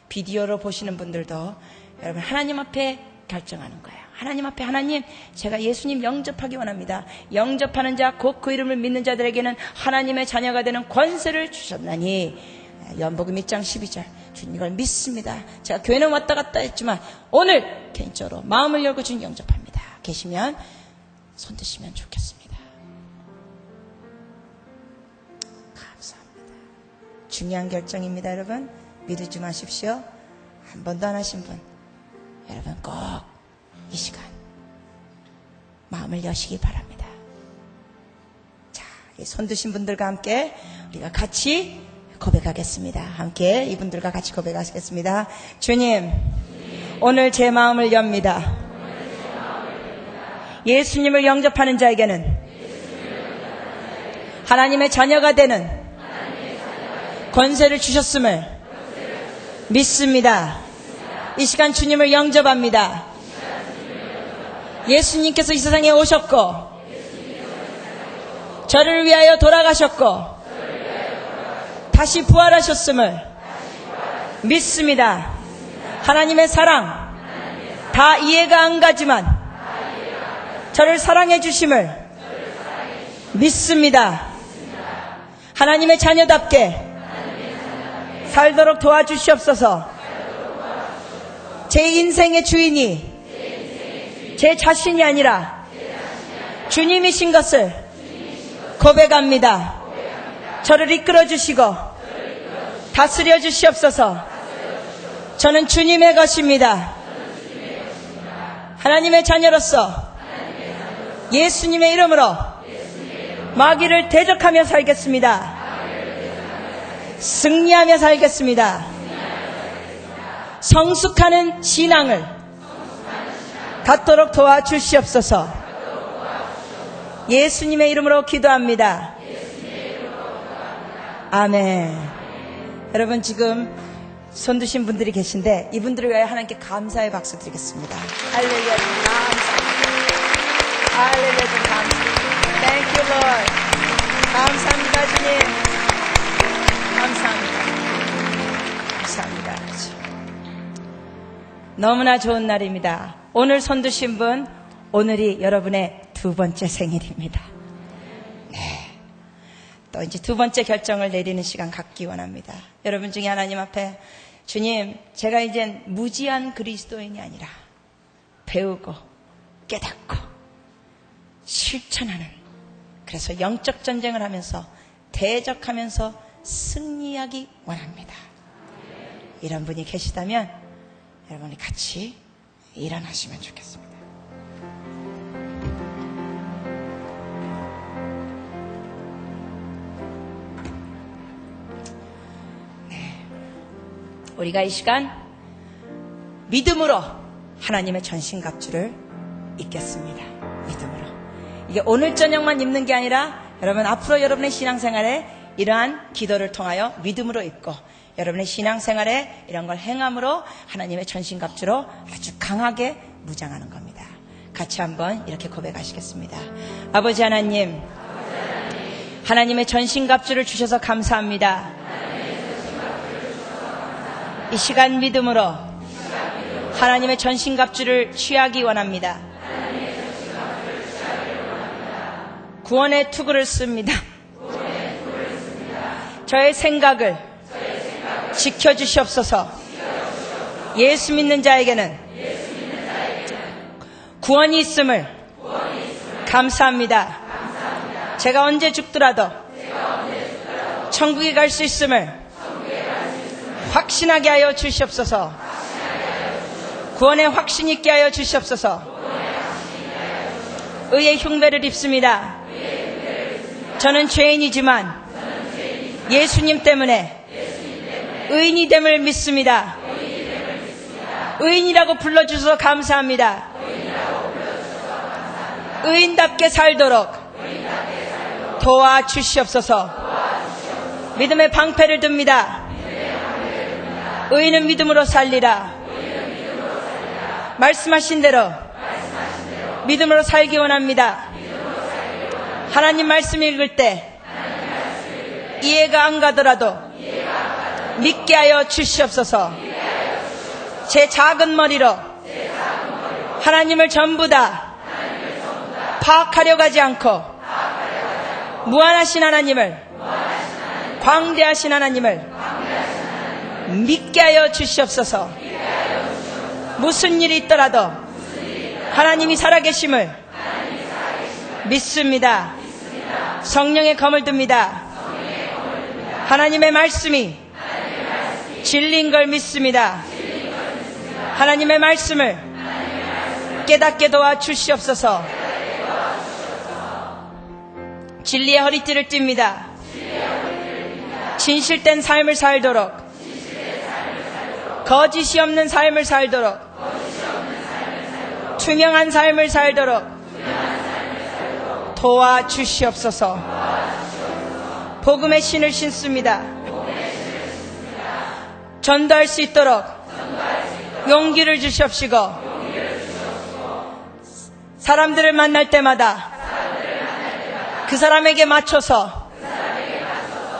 비디오로 보시는 분들도 여러분 하나님 앞에 결정하는 거예요. 하나님 앞에 하나님 제가 예수님 영접하기 원합니다. 영접하는 자 곧 그 이름을 믿는 자들에게는 하나님의 자녀가 되는 권세를 주셨나니 요한복음 1장 12절 주님 이걸 믿습니다. 제가 교회는 왔다 갔다 했지만 오늘 개인적으로 마음을 열고 주님 영접합니다. 계시면 손 드시면 좋겠습니다. 감사합니다. 중요한 결정입니다. 여러분 믿지 마십시오. 한 번도 안 하신 분 여러분 꼭 이 시간 마음을 여시기 바랍니다. 자, 손 드신 분들과 함께 우리가 같이 고백하겠습니다. 함께 이분들과 같이 고백하시겠습니다. 주님, 오늘 제 마음을 엽니다. 예수님을 영접하는 자에게는 하나님의 자녀가 되는 권세를 주셨음을 믿습니다. 이 시간 주님을 영접합니다. 예수님께서 이 세상에 오셨고 저를 위하여 돌아가셨고 다시 부활하셨음을 믿습니다. 하나님의 사랑 다 이해가 안 가지만 저를 사랑해 주심을 믿습니다. 하나님의 자녀답게 살도록 도와주시옵소서. 제 인생의 주인이 제 자신이 아니라 주님이신 것을 고백합니다. 저를 이끌어 주시고 다스려 주시옵소서. 저는 주님의 것입니다. 하나님의 자녀로서 예수님의 이름으로 마귀를 대적하며 살겠습니다. 승리하며 살겠습니다. 성숙하는 신앙을 갖도록 도와주시옵소서. 예수님의 이름으로 기도합니다. 아멘. 여러분, 지금 손 드신 분들이 계신데 이분들을 위하여 하나님께 감사의 박수 드리겠습니다. 할렐루야. 감사합니다. 할렐루야. 감사합니다. Thank you, Lord. 감사합니다, 주님. 감사합니다. 감사합니다. 너무나 좋은 날입니다. 오늘 손 드신 분, 오늘이 여러분의 두 번째 생일입니다. 네. 또 이제 두 번째 결정을 내리는 시간 갖기 원합니다. 여러분 중에 하나님 앞에, 주님, 제가 이젠 무지한 그리스도인이 아니라 배우고 깨닫고 실천하는, 그래서 영적 전쟁을 하면서 대적하면서 승리하기 원합니다. 이런 분이 계시다면 여러분이 같이 일어나시면 좋겠습니다. 네. 우리가 이 시간 믿음으로 하나님의 전신갑주를 입겠습니다. 믿음으로. 이게 오늘 저녁만 입는 게 아니라 여러분 앞으로 여러분의 신앙생활에 이러한 기도를 통하여 믿음으로 입고 여러분의 신앙생활에 이런 걸 행함으로 하나님의 전신갑주로 아주 강하게 무장하는 겁니다. 같이 한번 이렇게 고백하시겠습니다. 아버지 하나님, 하나님의 전신갑주를 주셔서 감사합니다. 이 시간 믿음으로 하나님의 전신갑주를 취하기 원합니다. 구원의 투구를 씁니다. 저의 생각을 지켜주시옵소서. 예수 믿는 자에게는 구원이 있음을 감사합니다. 제가 언제 죽더라도 천국에 갈 수 있음을 확신하게 하여 주시옵소서. 구원의 확신 있게 하여 주시옵소서. 의의 흉배를 입습니다. 저는 죄인이지만 예수님 때문에 의인이 됨을 믿습니다. 의인이라고 불러주셔서 감사합니다. 의인답게 살도록 도와주시옵소서. 믿음의 방패를 듭니다. 의인은 믿음으로 살리라. 말씀하신 대로 믿음으로 살기 원합니다. 하나님 말씀 읽을 때 이해가 안 가더라도 믿게 하여 주시옵소서. 제 작은 머리로 하나님을 전부 다 파악하려고 하지 않고 무한하신 하나님을, 광대하신 하나님을 믿게 하여 주시옵소서. 무슨 일이 있더라도 하나님이 살아계심을 믿습니다. 성령의 검을 듭니다. 하나님의 말씀이 진리인 걸 믿습니다. 하나님의 말씀을 깨닫게 도와주시옵소서. 진리의 허리띠를 띱니다. 진실된 삶을 살도록, 거짓이 없는 삶을 살도록, 투명한 삶을 살도록 도와주시옵소서. 복음의 신을 신습니다. 전도할 수 있도록 용기를 주시옵시고, 사람들을 만날 때마다 그 사람에게 맞춰서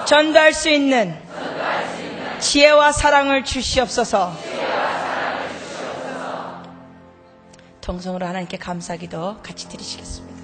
전도할 수 있는 지혜와 사랑을 주시옵소서. 통성으로 하나님께 감사기도 같이 드리시겠습니다.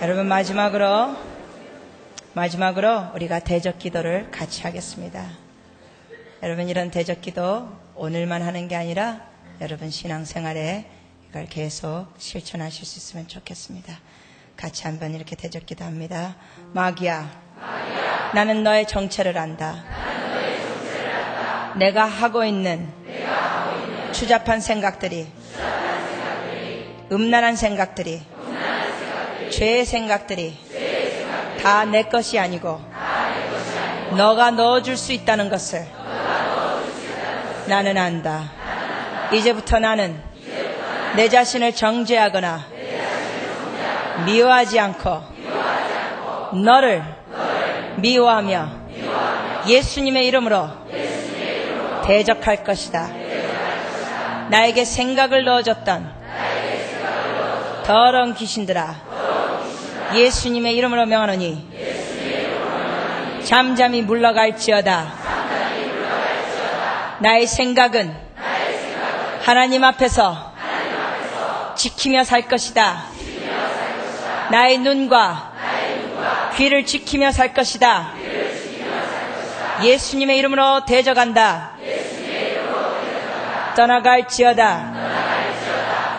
여러분 마지막으로 우리가 대적 기도를 같이 하겠습니다. 여러분 이런 대적 기도 오늘만 하는 게 아니라 여러분 신앙생활에 이걸 계속 실천하실 수 있으면 좋겠습니다. 같이 한번 이렇게 대적 기도합니다. 마귀야, 나는 너의 정체를 안다. 내가 하고 있는 추잡한 생각들이, 음란한 생각들이, 죄의 생각들이 다 내 것이 아니고 너가 넣어줄 수 있다는 것을 나는 안다. 이제부터 나는 내 자신을 정죄하거나 미워하지 않고 너를 미워하며 예수님의 이름으로 대적할 것이다. 나에게 생각을 넣어줬던 더러운 귀신들아, 예수님의 이름으로 명하노니 잠잠히 물러갈지어다. 나의 생각은 하나님 앞에서 지키며 살 것이다. 나의 눈과 귀를 지키며 살 것이다. 예수님의 이름으로 대적한다. 떠나갈지어다.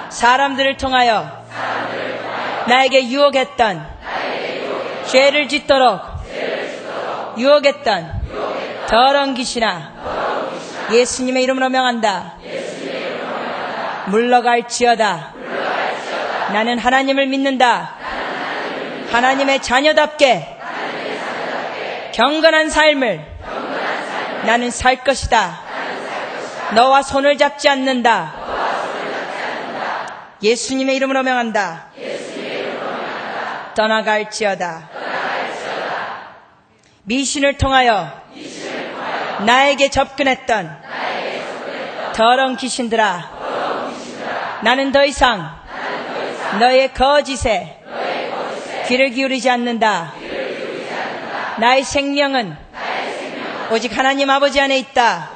사람들을 통하여 나에게 유혹했던 죄를 짓도록 유혹했던 더러운 귀신아, 예수님의 이름으로 명한다. 물러갈지어다. 나는 하나님을 믿는다. 하나님의 자녀답게 경건한 삶을 나는 살 것이다. 너와 손을 잡지 않는다. 예수님의 이름으로 명한다. 떠나갈지어다. 미신을 통하여 나에게 접근했던 더러운 귀신들아, 나는 더 이상 너의 거짓에 귀를 기울이지 않는다. 나의 생명은 오직 하나님 아버지 안에 있다.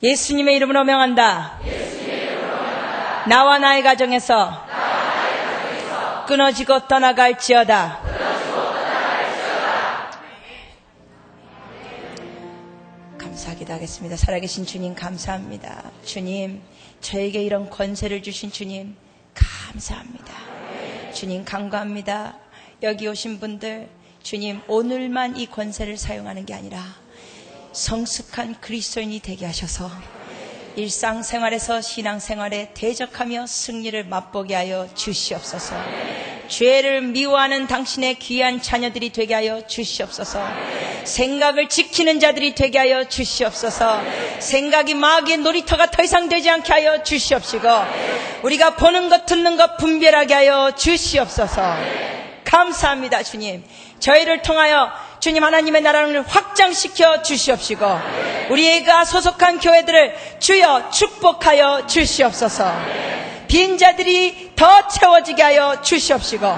예수님의 이름으로 명한다. 나와 나의 가정에서 끊어지고 떠나갈지어다. 감사하기도 하겠습니다. 살아계신 주님 감사합니다. 주님, 저에게 이런 권세를 주신 주님 감사합니다. 주님 간구합니다. 여기 오신 분들, 주님 오늘만 이 권세를 사용하는 게 아니라 성숙한 그리스도인이 되게 하셔서 일상생활에서 신앙생활에 대적하며 승리를 맛보게 하여 주시옵소서. 죄를 미워하는 당신의 귀한 자녀들이 되게 하여 주시옵소서. 생각을 지키는 자들이 되게 하여 주시옵소서. 생각이 마귀의 놀이터가 더 이상 되지 않게 하여 주시옵시고, 우리가 보는 것 듣는 것 분별하게 하여 주시옵소서. 감사합니다. 주님, 저희를 통하여 주님 하나님의 나라를 확장시켜 주시옵시고, 우리가 소속한 교회들을 주여 축복하여 주시옵소서. 빈자들이 더 채워지게 하여 주시옵시고,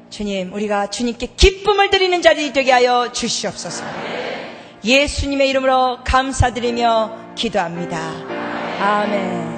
주님, 우리가 주님께 기쁨을 드리는 자들이 되게 하여 주시옵소서. 예수님의 이름으로 감사드리며 기도합니다. 아멘.